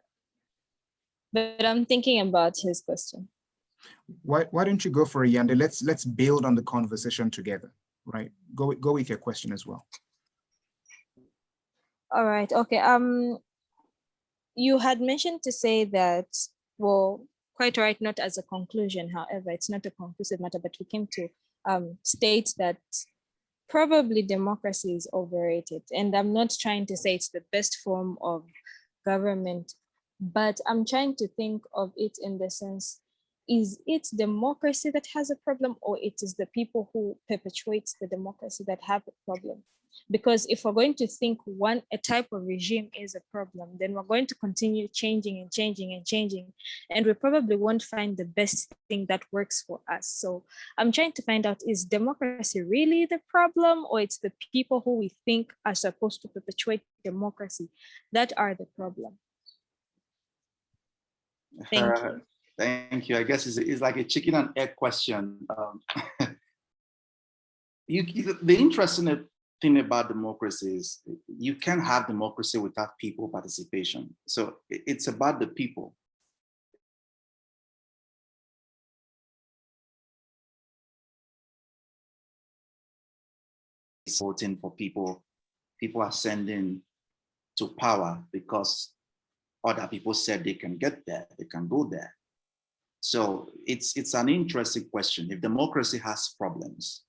Speaker 4: but I'm thinking about his question.
Speaker 1: Why don't you go for it, Yande? Let's build on the conversation together, right? Go with your question as well.
Speaker 4: All right. Okay. You had mentioned to say that, well, quite right, not as a conclusion. However, it's not a conclusive matter, but we came to state that probably democracy is overrated. And I'm not trying to say it's the best form of government, but I'm trying to think of it in the sense, is it democracy that has a problem, or it is the people who perpetuate the democracy that have a problem? Because if we're going to think a type of regime is a problem, then we're going to continue changing and changing and changing, and we probably won't find the best thing that works for us. So I'm trying to find out, is democracy really the problem, or it's the people who we think are supposed to perpetuate democracy that are the problem? Thank you.
Speaker 2: Thank you. I guess it's like a chicken and egg question. The interesting thing about democracy is you can't have democracy without people participation. So it's about the people. It's voting for people. People are sending to power because other people said they can get there, they can go there. So it's an interesting question. If democracy has problems,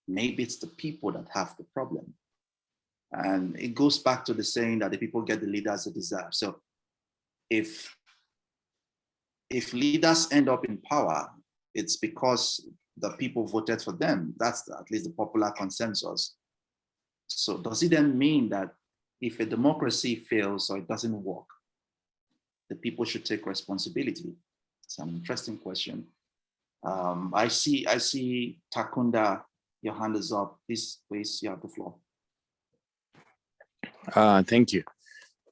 Speaker 2: maybe it's the people that have the problem. And it goes back to the saying that the people get the leaders they deserve. So if leaders end up in power, it's because the people voted for them. That's at least the popular consensus. So does it then mean that if a democracy fails or it doesn't work, the people should take responsibility? It's an interesting question. I see Takunda, your hand is up. Please, you have the floor.
Speaker 8: Thank you.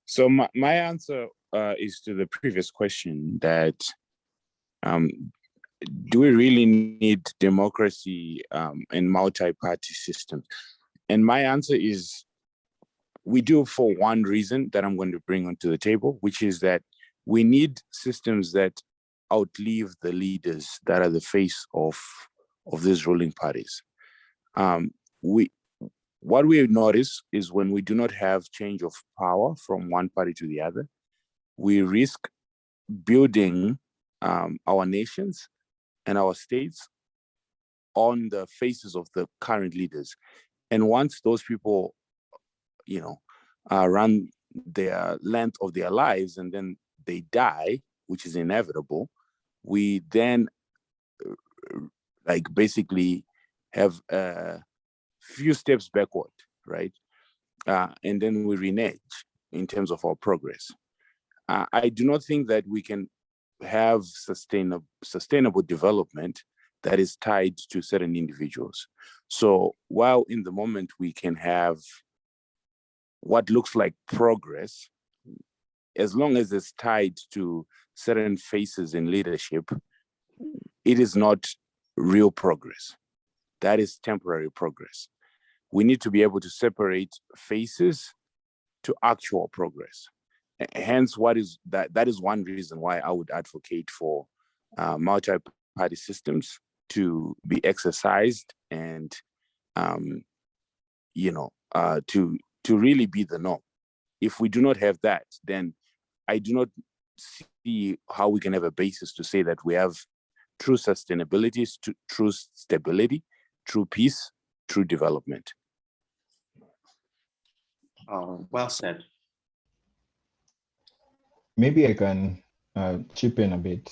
Speaker 8: So my answer is to the previous question that do we really need democracy and multi-party systems? And my answer is, we do, for one reason that I'm going to bring onto the table, which is that we need systems that outlive the leaders that are the face of these ruling parties. What we notice is when we do not have change of power from one party to the other, we risk building our nations and our states on the faces of the current leaders. And once those people, run their length of their lives and then they die, which is inevitable, we then basically have a few steps backward, right? And then we renege in terms of our progress. I do not think that we can have sustainable development that is tied to certain individuals. So while in the moment we can have what looks like progress, as long as it's tied to certain faces in leadership, it is not real progress. That is temporary progress. We need to be able to separate faces to actual progress. Hence, that is one reason why I would advocate for multi-party systems to be exercised and to really be the norm. If we do not have that, then I do not see how we can have a basis to say that we have true sustainability, true stability, true peace, true development.
Speaker 2: Well said.
Speaker 9: Maybe I can chip in a bit.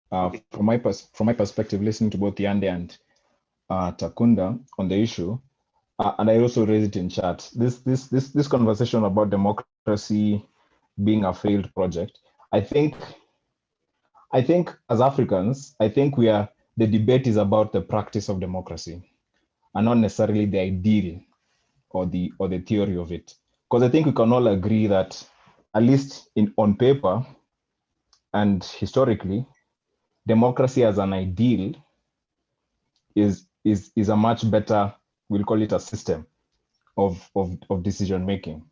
Speaker 9: From my perspective, listening to both Yande and Takunda on the issue, and I also raised it in chat. This conversation about democracy being a failed project. I think as Africans, the debate is about the practice of democracy, and not necessarily the ideal or the theory of it. Because I think we can all agree that, at least on paper and historically, democracy as an ideal is a much better, we'll call it a system of decision making.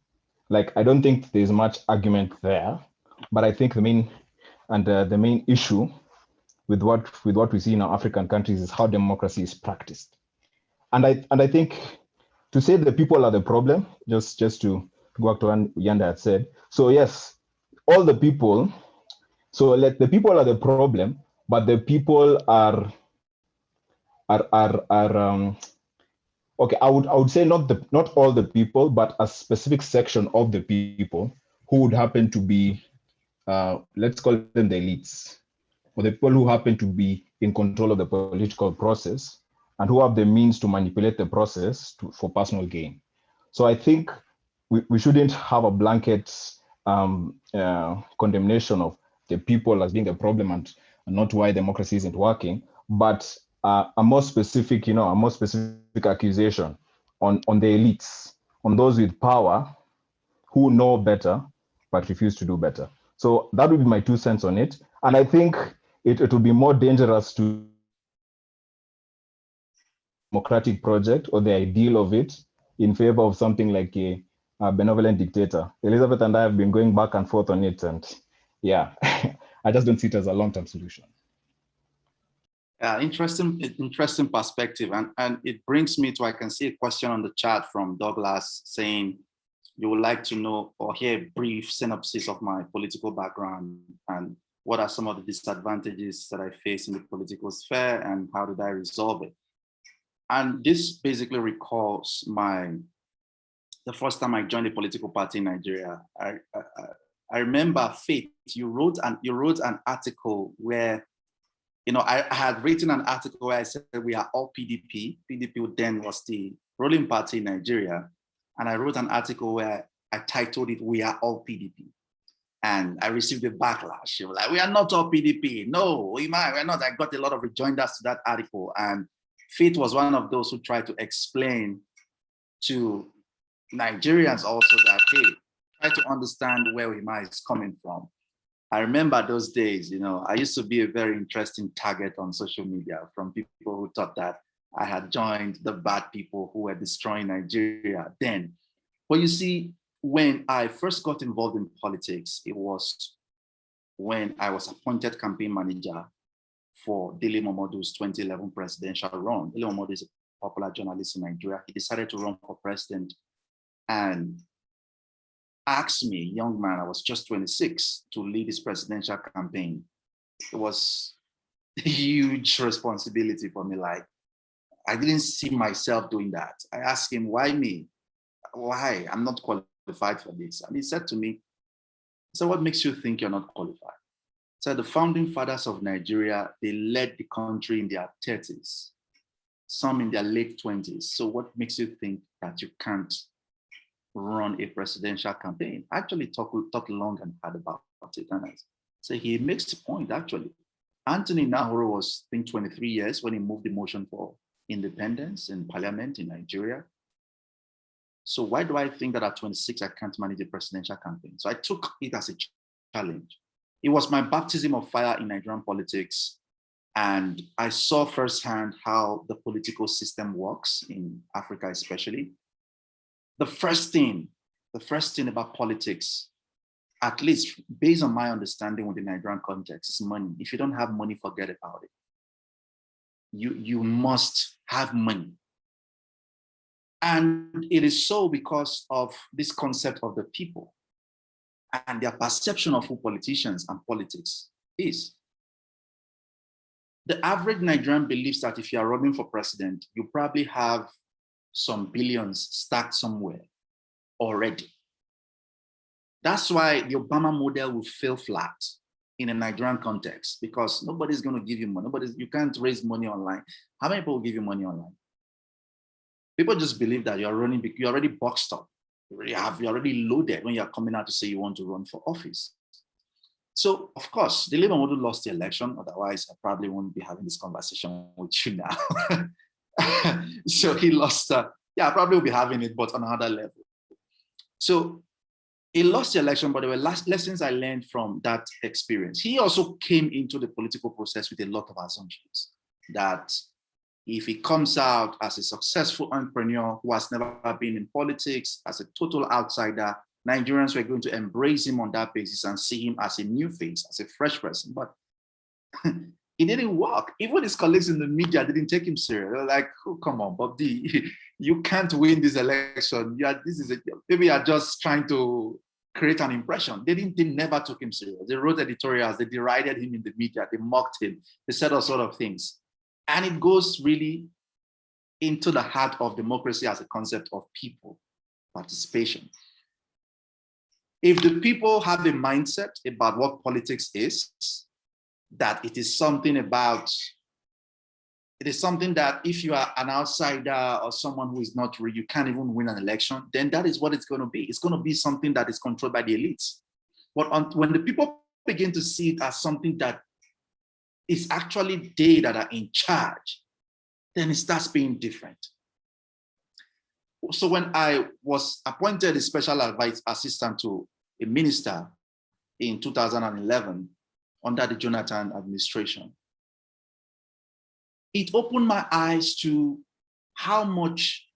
Speaker 9: Like, I don't think there's much argument there, but I think the main issue with what we see in our African countries is how democracy is practiced. And I think, to say the people are the problem, just to go back to what Yanda had said. So yes, all the people. So the people are the problem, but the people are okay. I would say not all the people, but a specific section of the people who would happen to be, let's call them the elites, or the people who happen to be in control of the political process and who have the means to manipulate the process for personal gain. So I think we shouldn't have a blanket condemnation of the people as being the problem and not why democracy isn't working, but a more specific accusation on the elites, on those with power who know better but refuse to do better. So that would be my 2 cents on it. And I think it would be more dangerous to democratic project or the ideal of it in favor of something like a benevolent dictator. Elizabeth and I have been going back and forth on it, and yeah, I just don't see it as a long-term solution.
Speaker 2: Interesting perspective, and it brings me to, I can see a question on the chat from Douglas saying, you would like to know or hear a brief synopsis of my political background and what are some of the disadvantages that I face in the political sphere and how did I resolve it? And this basically recalls the first time I joined a political party in Nigeria. I remember, Faith, you wrote an article where, I had written an article where I said we are all PDP. PDP then was the ruling party in Nigeria. And I wrote an article where I titled it, "We Are All PDP." And I received a backlash. They were like, "We are not all PDP. No, we're not." I got a lot of rejoinders to that article. And Faith was one of those who tried to explain to Nigerians also that, hey, try to understand where Ohimai is coming from. I remember those days, I used to be a very interesting target on social media from people who thought that I had joined the bad people who were destroying Nigeria then. But you see, when I first got involved in politics, it was when I was appointed campaign manager for Dele Momodu's 2011 presidential run. Dele Momodu is a popular journalist in Nigeria. He decided to run for president and asked me, young man, I was just 26, to lead his presidential campaign. It was a huge responsibility for me. Like, I didn't see myself doing that. I asked him, why me? Why? I'm not qualified for this. And he said to me, so what makes you think you're not qualified? So the founding fathers of Nigeria, they led the country in their 30s, some in their late 20s. So what makes you think that you can't run a presidential campaign? I actually talked long and hard about it. And I say he makes the point, actually. Anthony Nahoro was, I think, 23 years when he moved the motion for independence in parliament in Nigeria. So why do I think that at 26, I can't manage a presidential campaign? So I took it as a challenge. It was my baptism of fire in Nigerian politics. And I saw firsthand how the political system works in Africa, especially. The first thing about politics, at least based on my understanding with the Nigerian context, is money. If you don't have money, forget about it. You must have money. And it is so because of this concept of the people and their perception of who politicians and politics is. The average Nigerian believes that if you are running for president, you probably have some billions stacked somewhere already. That's why the Obama model will fail flat in a Nigerian context, because nobody's going to give you money. You can't raise money online. How many people will give you money online? People just believe that you're already boxed up. You're already loaded when you're coming out to say you want to run for office. So, of course, Dele Momodu lost the election. Otherwise, I probably won't be having this conversation with you now. So he lost. I probably will be having it, but on another level. So he lost the election, but there were lessons I learned from that experience. He also came into the political process with a lot of assumptions that if he comes out as a successful entrepreneur who has never been in politics, as a total outsider, Nigerians were going to embrace him on that basis and see him as a new face, as a fresh person. But it didn't work. Even his colleagues in the media didn't take him serious. They were like, oh, come on, Bob D, you can't win this election. Maybe you're just trying to create an impression. They never took him serious. They wrote editorials, they derided him in the media, they mocked him, they said all sort of things. And it goes really into the heart of democracy as a concept of people participation. If the people have the mindset about what politics is, that it is something that if you are an outsider or someone who is not real, you can't even win an election, then that is what it's going to be. It's going to be something that is controlled by the elites. But when the people begin to see it as something that is actually they that are in charge, then it starts being different. So when I was appointed a special advice assistant to a minister in 2011 under the Jonathan administration, it opened my eyes to how much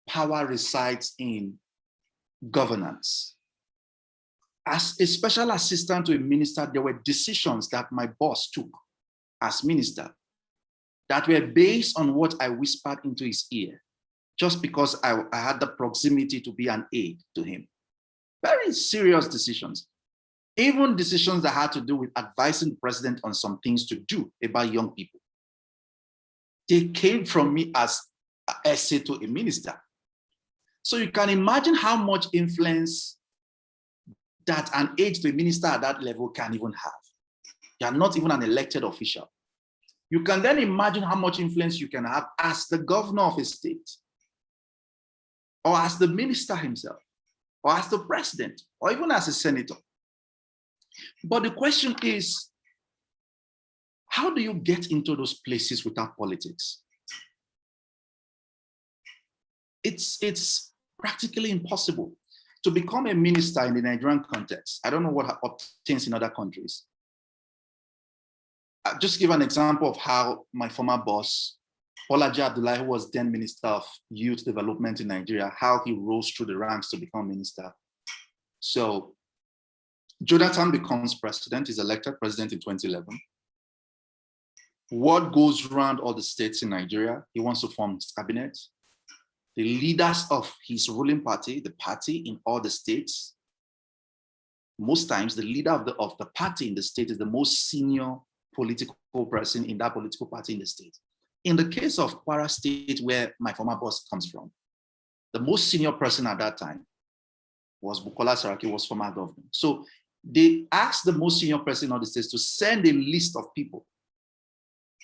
Speaker 2: power resides in governance. As a special assistant to a minister, there were decisions that my boss took as minister that were based on what I whispered into his ear, just because I had the proximity to be an aide to him. Very serious decisions. Even decisions that had to do with advising the president on some things to do about young people. They came from me as an essay to a minister. So you can imagine how much influence that an aide to a minister at that level can even have. You are not even an elected official. You can then imagine how much influence you can have as the governor of a state, or as the minister himself, or as the president, or even as a senator. But the question is, how do you get into those places without politics? It's practically impossible. to become a minister in the Nigerian context, I don't know what obtains in other countries. I'll just give an example of how my former boss, Bolaji Abdullahi, who was then Minister of Youth Development in Nigeria, how he rose through the ranks to become minister. So Jonathan becomes president, is elected president in 2011. What goes around all the states in Nigeria? He wants to form his cabinet. The leaders of his ruling party, the party in all the states, most times the leader of the party in the state is the most senior political person in that political party in the state. In the case of Kwara State, where my former boss comes from, the most senior person at that time was Bukola Saraki, was former governor. So they asked the most senior person of the states to send a list of people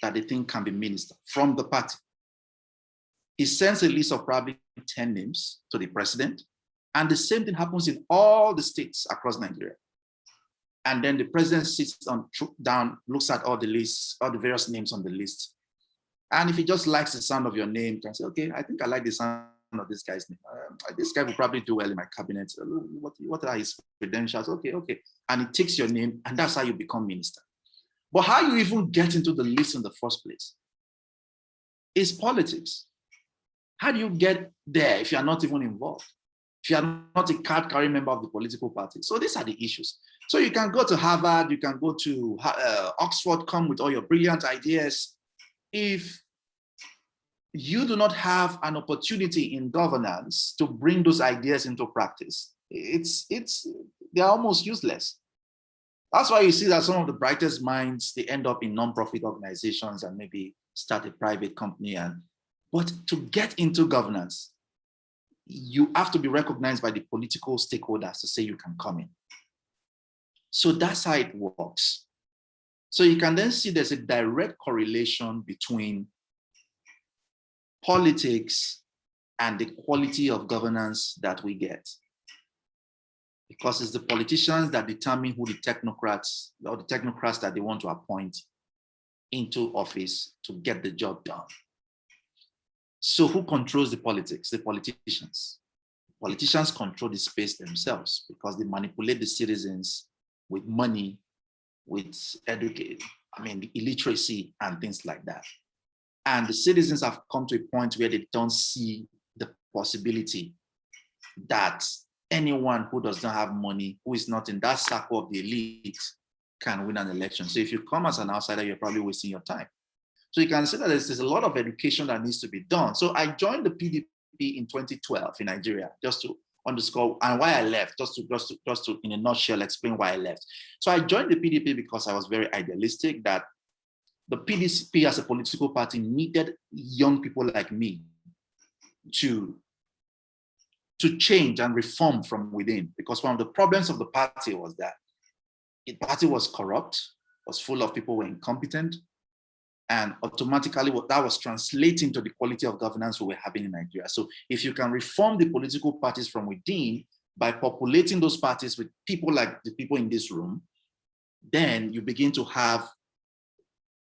Speaker 2: that they think can be minister from the party. He sends a list of probably 10 names to the president, and the same thing happens in all the states across Nigeria. And then the president sits down, looks at all the lists, all the various names on the list. And if he just likes the sound of your name, he can say, okay, I think I like the sound of this guy's name. This guy will probably do well in my cabinet. What are his credentials? Okay. And he takes your name, and that's how you become minister. But how you even get into the list in the first place is politics. How do you get there if you are not even involved? If you are not a card-carrying member of the political party? So these are the issues. So you can go to Harvard, you can go to Oxford, come with all your brilliant ideas. If you do not have an opportunity in governance to bring those ideas into practice, they're almost useless. That's why you see that some of the brightest minds, they end up in non-profit organizations and maybe start a private company. But to get into governance, you have to be recognized by the political stakeholders to say you can come in. So that's how it works. So you can then see there's a direct correlation between politics and the quality of governance that we get. Because it's the politicians that determine who the technocrats that they want to appoint into office to get the job done. So who controls the politics? The politicians. Politicians control the space themselves because they manipulate the citizens with money, with illiteracy and things like that. And the citizens have come to a point where they don't see the possibility that anyone who does not have money, who is not in that circle of the elite, can win an election. So if you come as an outsider, you're probably wasting your time. So you can see that there's a lot of education that needs to be done. So I joined the PDP in 2012 in Nigeria, just to underscore and why I left, just to in a nutshell explain why I left. So I joined the PDP because I was very idealistic that the PDP as a political party needed young people like me to change and reform from within, because one of the problems of the party was that the party was corrupt, was full of people who were incompetent, and automatically what that was translating to the quality of governance we were having in Nigeria. So if you can reform the political parties from within by populating those parties with people like the people in this room, then you begin to have,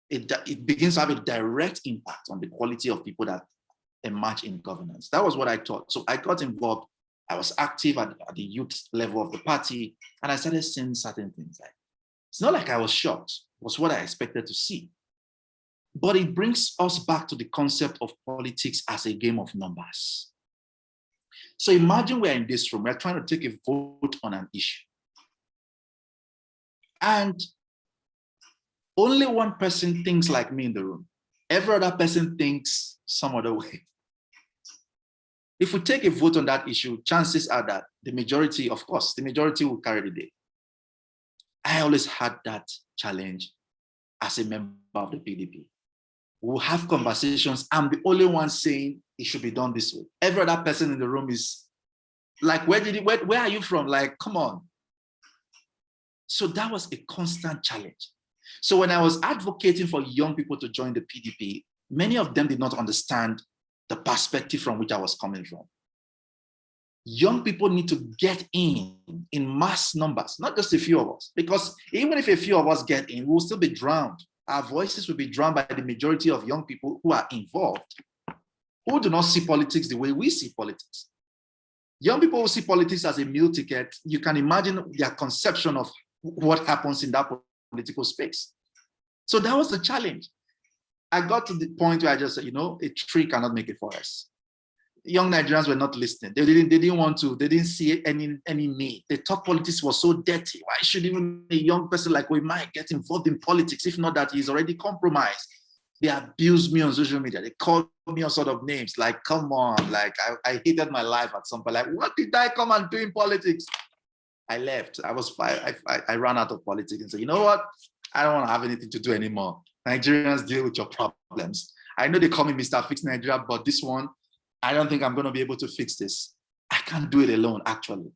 Speaker 2: it begins to have a direct impact on the quality of people that emerge in governance. That was what I thought. So I got involved. I was active at the youth level of the party, and I started seeing certain things. Like, it's not like I was shocked. It was what I expected to see. But it brings us back to the concept of politics as a game of numbers. So imagine we're in this room, we're trying to take a vote on an issue. And only one person thinks like me in the room. Every other person thinks some other way. If we take a vote on that issue, chances are that the majority, of course, the majority will carry the day. I always had that challenge as a member of the PDP. We'll have conversations. I'm the only one saying it should be done this way. Every other person in the room is like, where are you from? Like, come on. So that was a constant challenge. So when I was advocating for young people to join the PDP, many of them did not understand the perspective from which I was coming from. Young people need to get in mass numbers, not just a few of us, because even if a few of us get in, we'll still be drowned. Our voices will be drowned by the majority of young people who are involved, who do not see politics the way we see politics. Young people who see politics as a meal ticket, you can imagine their conception of what happens in that political space. So that was the challenge. I got to the point where I just said, you know, a tree cannot make a forest. Young Nigerians were not listening. They didn't want to, they didn't see any need. They thought politics was so dirty. Why should even a young person like Ohimai get involved in politics, if not that he's already compromised? They abused me on social media. They called me all sort of names. Like, come on, like I hated my life at some point. Like, what did I come and do in politics? I left. I ran out of politics and said, you know what? I don't want to have anything to do anymore. Nigerians, deal with your problems. I know they call me Mr. Fix Nigeria, but this one, I don't think I'm going to be able to fix this. I can't do it alone, actually.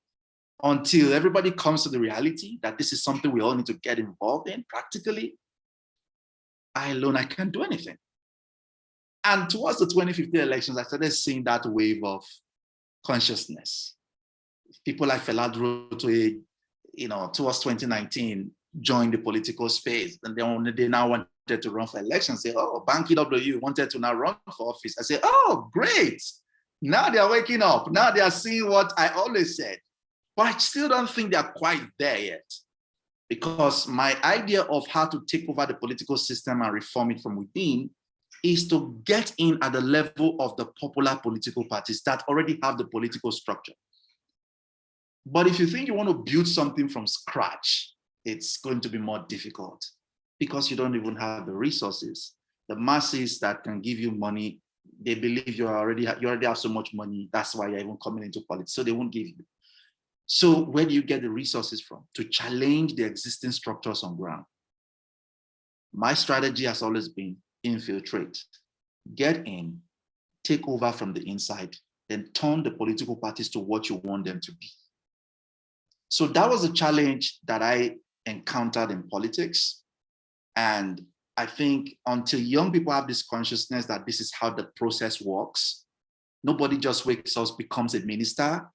Speaker 2: Until everybody comes to the reality that this is something we all need to get involved in practically, I alone, I can't do anything. And towards the 2015 elections, I started seeing that wave of consciousness. People like Fela Durotoye, you know, towards 2019, joined the political space. And they now wanted to run for elections. Say, oh, Banky W wanted to now run for office. I say, oh, great. Now they are waking up. Now they are seeing what I always said. But I still don't think they are quite there yet. Because my idea of how to take over the political system and reform it from within is to get in at the level of the popular political parties that already have the political structure. But if you think you want to build something from scratch, it's going to be more difficult because you don't even have the resources. The masses that can give you money, they believe you already have so much money. That's why you're even coming into politics. So they won't give you. So where do you get the resources from to challenge the existing structures on ground? My strategy has always been infiltrate, get in, take over from the inside, then turn the political parties to what you want them to be. So that was a challenge that I encountered in politics. And I think until young people have this consciousness that this is how the process works, nobody just wakes up, becomes a minister,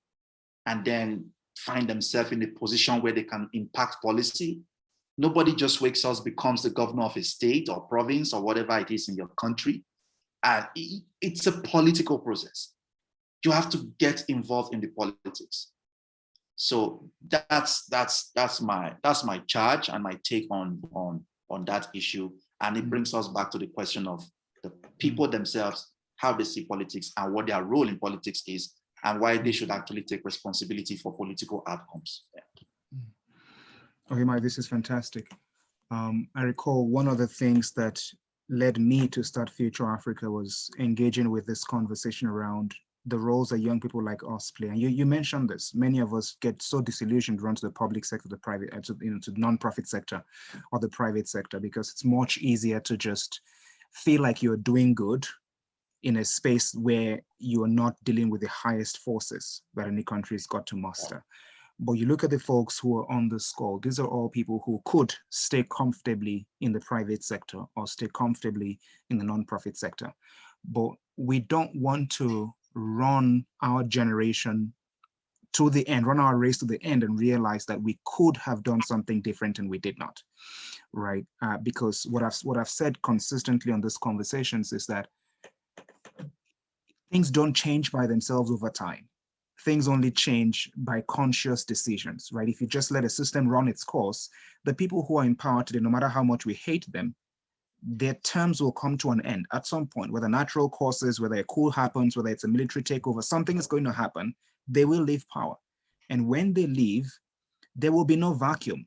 Speaker 2: and then find themselves in a position where they can impact policy. Nobody just wakes up, becomes the governor of a state or province or whatever it is in your country. And it's a political process. You have to get involved in the politics. So that's my charge and my take on that issue. And it brings us back to the question of the people themselves, how they see politics and what their role in politics is, and why they should actually take responsibility for political outcomes. Yeah.
Speaker 1: Ohimai, this is fantastic. I recall one of the things that led me to start Future Africa was engaging with this conversation around the roles that young people like us play. And you mentioned this. Many of us get so disillusioned run to the public sector, the private, to the non-profit sector or the private sector, because it's much easier to just feel like you're doing good in a space where you are not dealing with the highest forces that any country's got to muster. But you look at the folks who are on this call, these are all people who could stay comfortably in the private sector or stay comfortably in the non-profit sector. But we don't want to run our generation to the end, run our race to the end and realize that we could have done something different and we did not, right? Because what I've said consistently on these conversations is that things don't change by themselves over time. Things only change by conscious decisions, right? If you just let a system run its course, the people who are in power today, no matter how much we hate them, their terms will come to an end at some point, whether natural causes, whether a coup happens, whether it's a military takeover, something is going to happen, they will leave power. And when they leave, there will be no vacuum.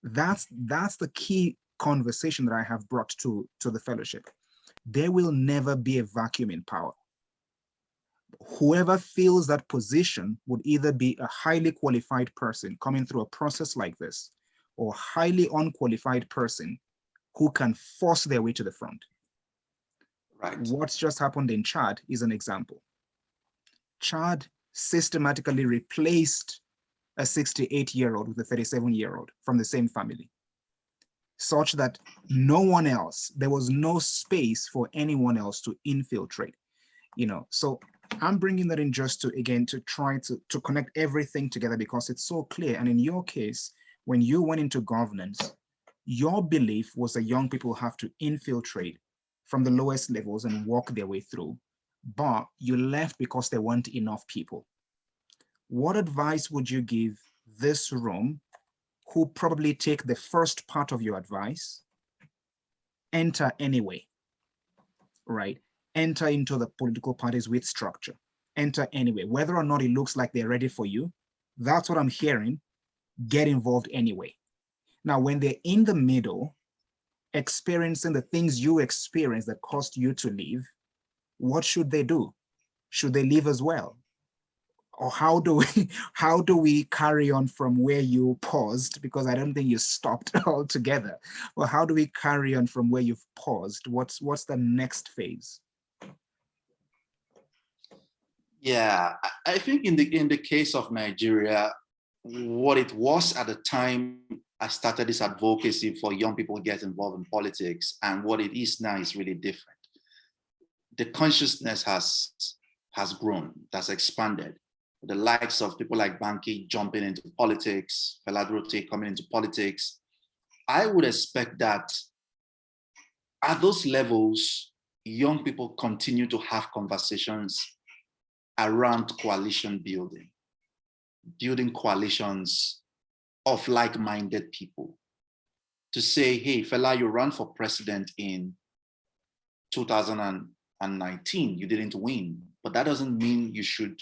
Speaker 1: That's the key conversation that I have brought to the fellowship. There will never be a vacuum in power. Whoever fills that position would either be a highly qualified person coming through a process like this, or highly unqualified person who can force their way to the front.
Speaker 2: Right.
Speaker 1: What's just happened in Chad is an example. Chad systematically replaced a 68-year-old with a 37-year-old from the same family, such that no one else, there was no space for anyone else to infiltrate, So I'm bringing that in just to, again, to try to connect everything together because it's so clear. And in your case, when you went into governance, your belief was that young people have to infiltrate from the lowest levels and walk their way through, but you left because there weren't enough people. what advice would you give this room who probably take the first part of your advice, enter anyway, right? Enter into the political parties with structure, enter anyway, whether or not it looks like they're ready for you, that's what I'm hearing, get involved anyway. Now, when they're in the middle, experiencing the things you experience that caused you to leave, what should they do? Should they leave as well? Or how do we carry on from where you paused? Because I don't think you stopped altogether. Well, how do we carry on from where you've paused? What's the next phase?
Speaker 2: Yeah, I think in the case of Nigeria, what it was at the time I started this advocacy for young people to get involved in politics and what it is now is really different. The consciousness has grown, has expanded. The likes of people like Banky jumping into politics, Feladrote coming into politics. I would expect that at those levels, young people continue to have conversations around coalition building coalitions of like-minded people. To say, hey, fella, you ran for president in 2019, you didn't win, but that doesn't mean you should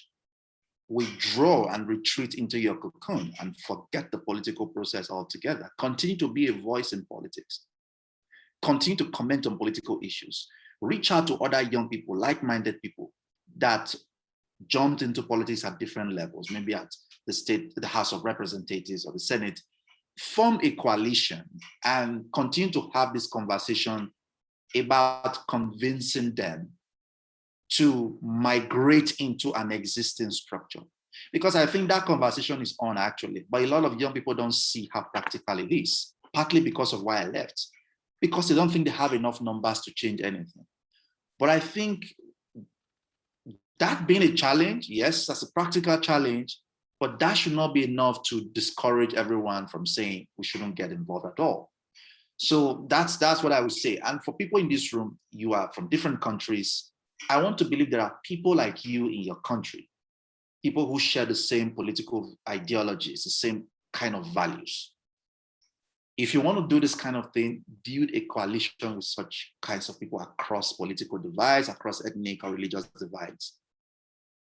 Speaker 2: withdraw and retreat into your cocoon and forget the political process altogether. Continue to be a voice in politics. Continue to comment on political issues. Reach out to other young people, like-minded people that jumped into politics at different levels, maybe at the state, the House of Representatives or the Senate. Form a coalition and continue to have this conversation about convincing them to migrate into an existing structure. Because I think that conversation is on actually, but a lot of young people don't see how practical it is, partly because of why I left, because they don't think they have enough numbers to change anything. But I think that being a challenge, yes, that's a practical challenge, but that should not be enough to discourage everyone from saying we shouldn't get involved at all. So that's what I would say. And for people in this room, you are from different countries. I want to believe there are people like you in your country, people who share the same political ideologies, the same kind of values. If you want to do this kind of thing, build a coalition with such kinds of people across political divides, across ethnic or religious divides.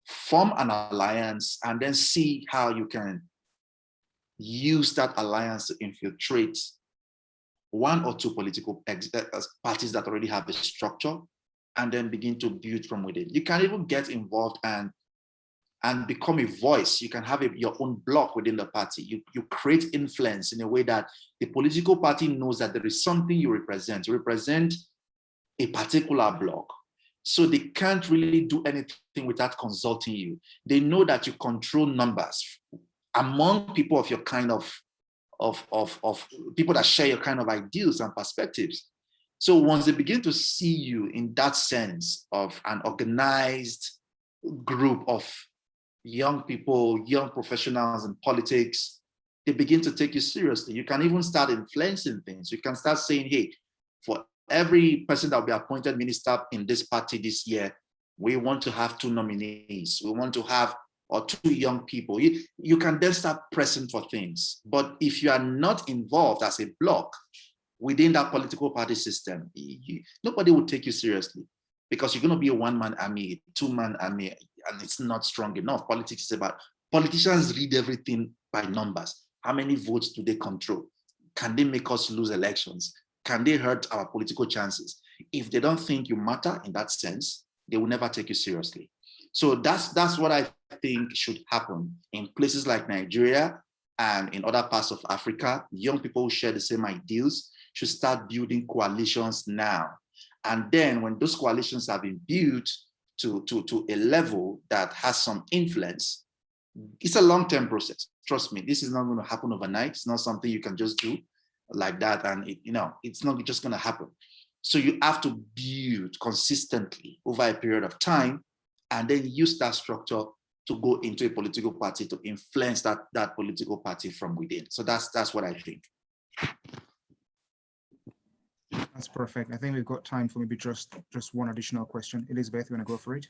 Speaker 2: Form an alliance and then see how you can use that alliance to infiltrate one or two political parties that already have a structure and then begin to build from within. You can even get involved and become a voice. You can have your own block within the party. You create influence in a way that the political party knows that there is something you represent. You represent a particular block. So they can't really do anything without consulting you. They know that you control numbers among people of your kind of people that share your kind of ideals and perspectives. So once they begin to see you in that sense of an organized group of young people, young professionals in politics, they begin to take you seriously. You can even start influencing things. You can start saying, hey, for every person that will be appointed minister in this party this year, we want to have 2 nominees. We want to have or 2 young people. You can then start pressing for things. But if you are not involved as a bloc within that political party system, nobody will take you seriously because you're going to be a 1-man army, a 2-man army, and it's not strong enough. Politics is about, politicians read everything by numbers. How many votes do they control? Can they make us lose elections? Can they hurt our political chances? If they don't think you matter in that sense, they will never take you seriously. So that's what I think should happen in places like Nigeria and in other parts of Africa. Young people who share the same ideals should start building coalitions now. And then when those coalitions have been built to a level that has some influence, it's a long-term process. Trust me, this is not going to happen overnight. It's not something you can just do like that. And it's not just going to happen. So you have to build consistently over a period of time and then use that structure to go into a political party to influence that political party from within. So that's what I think.
Speaker 1: That's perfect. I think we've got time for maybe just one additional question. Elizabeth, you want to go for it?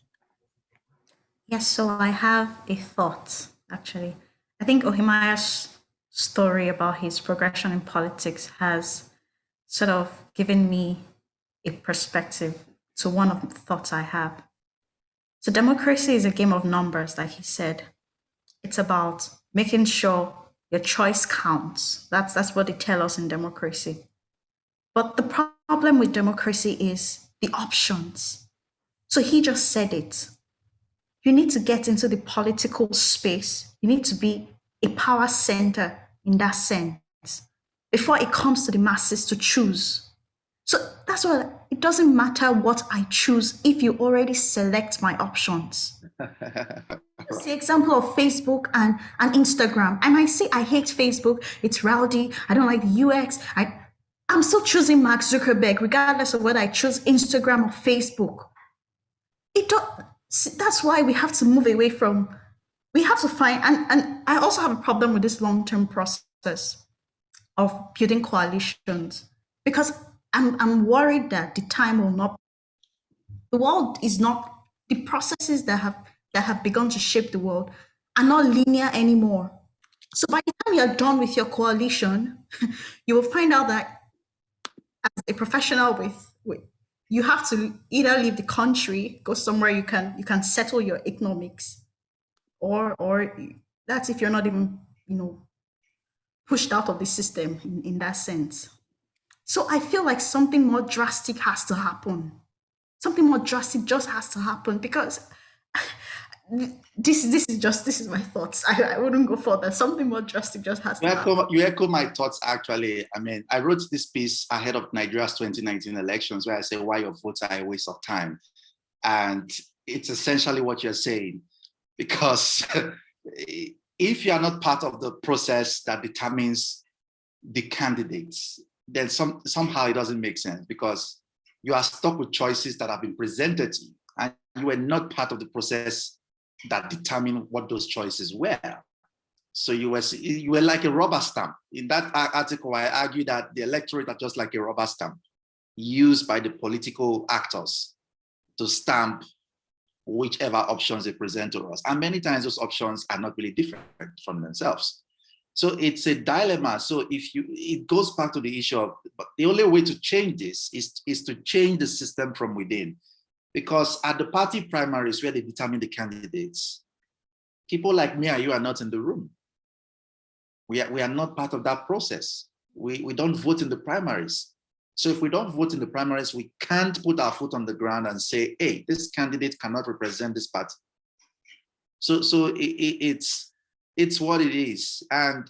Speaker 5: Yes, so I have a thought. actually. I think Ohimai's story about his progression in politics has sort of given me a perspective to one of the thoughts I have. So democracy is a game of numbers, like he said. It's about making sure your choice counts. That's what they tell us in democracy. But the problem with democracy is the options. So he just said it. You need to get into the political space. You need to be a power center in that sense before it comes to the masses to choose. So that's what, it doesn't matter what I choose if you already select my options. It's the example of Facebook and Instagram. I might say I hate Facebook, it's rowdy, I don't like the UX. I'm still choosing Mark Zuckerberg, regardless of whether I choose Instagram or Facebook. That's why we have to move away from, we have to find, and I also have a problem with this long-term process of building coalitions, because I'm worried that the time will not, the world is not, the processes that have begun to shape the world are not linear anymore. So by the time you're done with your coalition, you will find out that as a professional with you have to either leave the country, go somewhere you can settle your economics, or that's if you're not even, pushed out of the system in that sense. So I feel like something more drastic has to happen. Something more drastic just has to happen, because this is my thoughts. I wouldn't go further. Something more drastic just has to happen.
Speaker 2: You echo my thoughts, actually. I mean, I wrote this piece ahead of Nigeria's 2019 elections where I say why your votes are a waste of time. And it's essentially what you're saying, because if you are not part of the process that determines the candidates, then somehow it doesn't make sense, because you are stuck with choices that have been presented to you, and you were not part of the process that determined what those choices were. So you were like a rubber stamp. In that article, I argue that the electorate are just like a rubber stamp used by the political actors to stamp whichever options they present to us. And many times those options are not really different from themselves. So it's a dilemma. So it goes back to the issue of, but the only way to change this is to change the system from within. Because at the party primaries where they determine the candidates, people like me and you are not in the room. We are not part of that process. We don't vote in the primaries. So if we don't vote in the primaries, we can't put our foot on the ground and say, hey, this candidate cannot represent this party. So it's what it is. And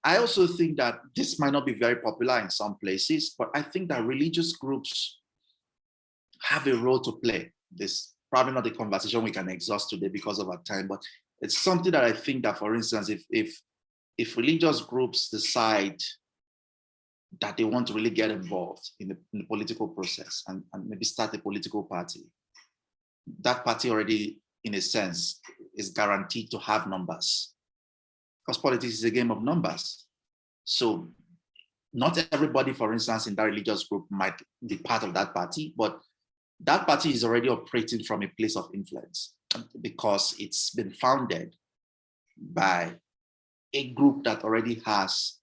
Speaker 2: I also think that this might not be very popular in some places, but I think that religious groups have a role to play. This probably not a conversation we can exhaust today because of our time, but it's something that I think that, for instance, if religious groups decide that they want to really get involved in the political process and maybe start a political party, that party already, in a sense, is guaranteed to have numbers, because politics is a game of numbers. So not everybody, for instance, in that religious group might be part of that party, but that party is already operating from a place of influence because it's been founded by a group that already has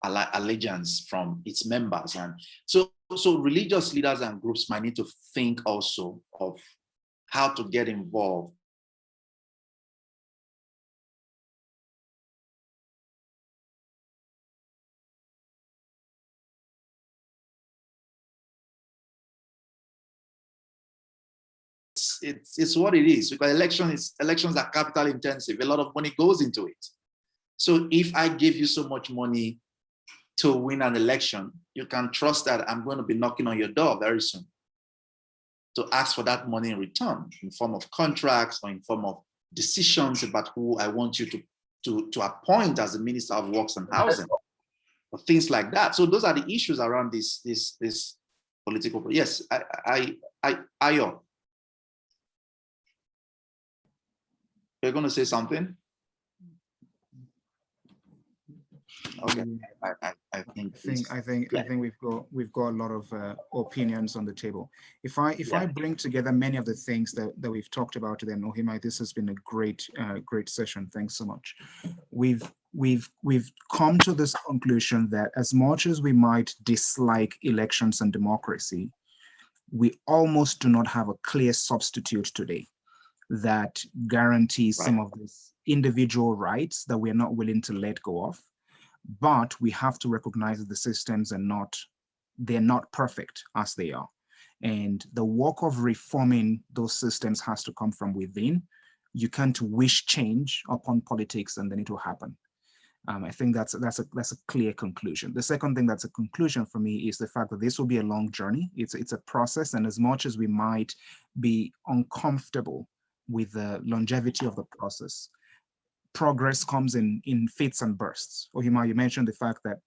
Speaker 2: allegiance from its members. And so religious leaders and groups might need to think also of how to get involved it's what it is, because elections are capital intensive. A lot of money goes into it. So if I give you so much money to win an election, you can trust that I'm going to be knocking on your door very soon to ask for that money in return, in form of contracts or in form of decisions about who I want you to appoint as the Minister of Works and Housing, or things like that. So those are the issues around this political. Yes, Ayo. You're going to say something? Okay, I think
Speaker 1: we've got a lot of opinions on the table. If I bring together many of the things that we've talked about today, Ohimai, this has been a great great session. Thanks so much. We've come to this conclusion that as much as we might dislike elections and democracy, we almost do not have a clear substitute today that guarantees some of these individual rights that we're not willing to let go of. But we have to recognize that the systems they're not perfect as they are. And the work of reforming those systems has to come from within. You can't wish change upon politics and then it will happen. I think that's a clear conclusion. The second thing that's a conclusion for me is the fact that this will be a long journey. It's a process, and as much as we might be uncomfortable with the longevity of the process, progress comes in fits and bursts. Ohimai, you mentioned the fact that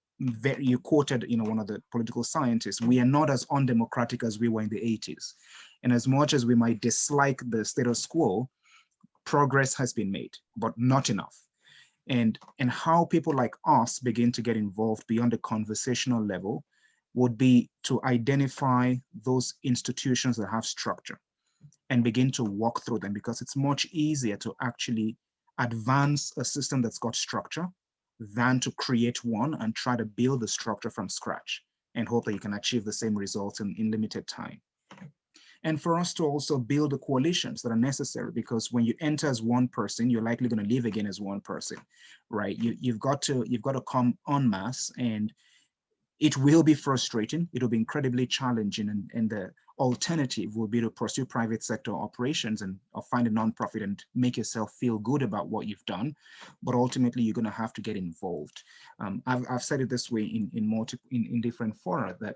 Speaker 1: you quoted, one of the political scientists, we are not as undemocratic as we were in the 80s. And as much as we might dislike the status quo, progress has been made, but not enough. And how people like us begin to get involved beyond the conversational level would be to identify those institutions that have structure and begin to walk through them, because it's much easier to actually advance a system that's got structure than to create one and try to build the structure from scratch and hope that you can achieve the same results in limited time. And for us to also build the coalitions that are necessary, because when you enter as one person, you're likely going to leave again as one person, right? You've got to come en masse, and it will be frustrating. It'll be incredibly challenging, and the alternative will be to pursue private sector operations or find a nonprofit and make yourself feel good about what you've done. But ultimately, you're going to have to get involved. I've said it this way in different fora, that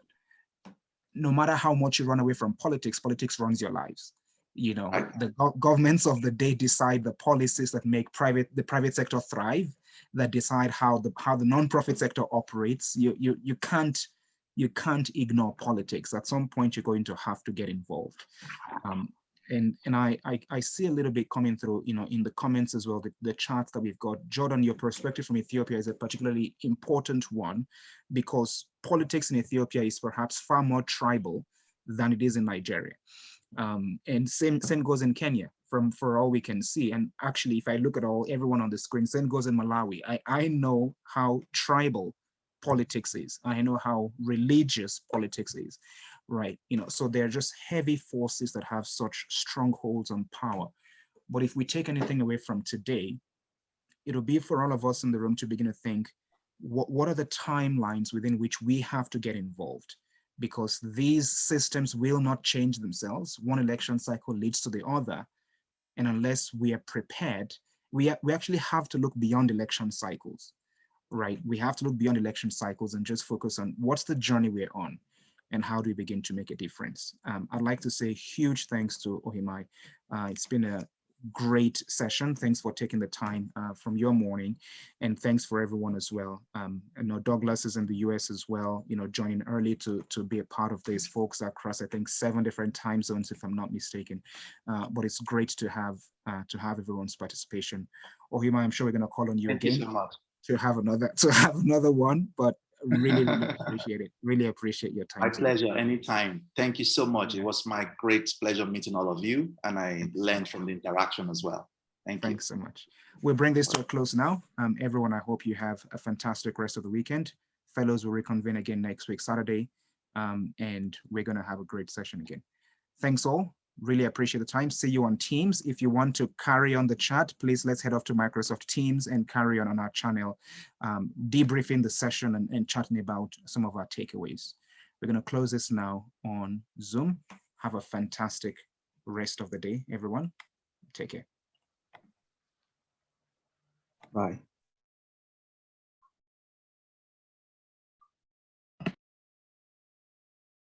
Speaker 1: no matter how much you run away from politics, politics runs your lives. The governments of the day decide the policies that make the private sector thrive, that decide how the nonprofit sector operates. You can't ignore politics. At some point, you're going to have to get involved. And I see a little bit coming through, in the comments as well, the charts that we've got. Jordan, your perspective from Ethiopia is a particularly important one, because politics in Ethiopia is perhaps far more tribal than it is in Nigeria. And same goes in Kenya, for all we can see. And actually, if I look at everyone on the screen, same goes in Malawi. I know how tribal politics is. I know how religious politics is, right? So they're just heavy forces that have such strongholds on power. But if we take anything away from today, it'll be for all of us in the room to begin to think, what are the timelines within which we have to get involved? Because these systems will not change themselves. One election cycle leads to the other. And unless we are prepared, we actually have to look beyond election cycles, right? We have to look beyond election cycles and just focus on what's the journey we're on and how do we begin to make a difference. I'd like to say huge thanks to Ohimai. It's been a great session. Thanks for taking the time from your morning, and thanks for everyone as well. I know Douglas is in the US as well, joining early to be a part of this. Folks across, I think, 7 different time zones, if I'm not mistaken. But it's great to have everyone's participation. Ohimai, I'm sure we're going to call on you again.
Speaker 2: Thank you so much.
Speaker 1: To have another one, but really appreciate it. Really appreciate your time.
Speaker 2: My pleasure, anytime. Thank you so much. It was my great pleasure meeting all of you, and I learned from the interaction as well. Thanks
Speaker 1: so much. We'll bring this to a close now. Everyone, I hope you have a fantastic rest of the weekend. Fellows will reconvene again next week, Saturday, and we're going to have a great session again. Thanks all. Really appreciate the time. See you on Teams. If you want to carry on the chat, please let's head off to Microsoft Teams and carry on our channel, debriefing the session and chatting about some of our takeaways. We're going to close this now on Zoom. Have a fantastic rest of the day, everyone. Take care.
Speaker 2: Bye.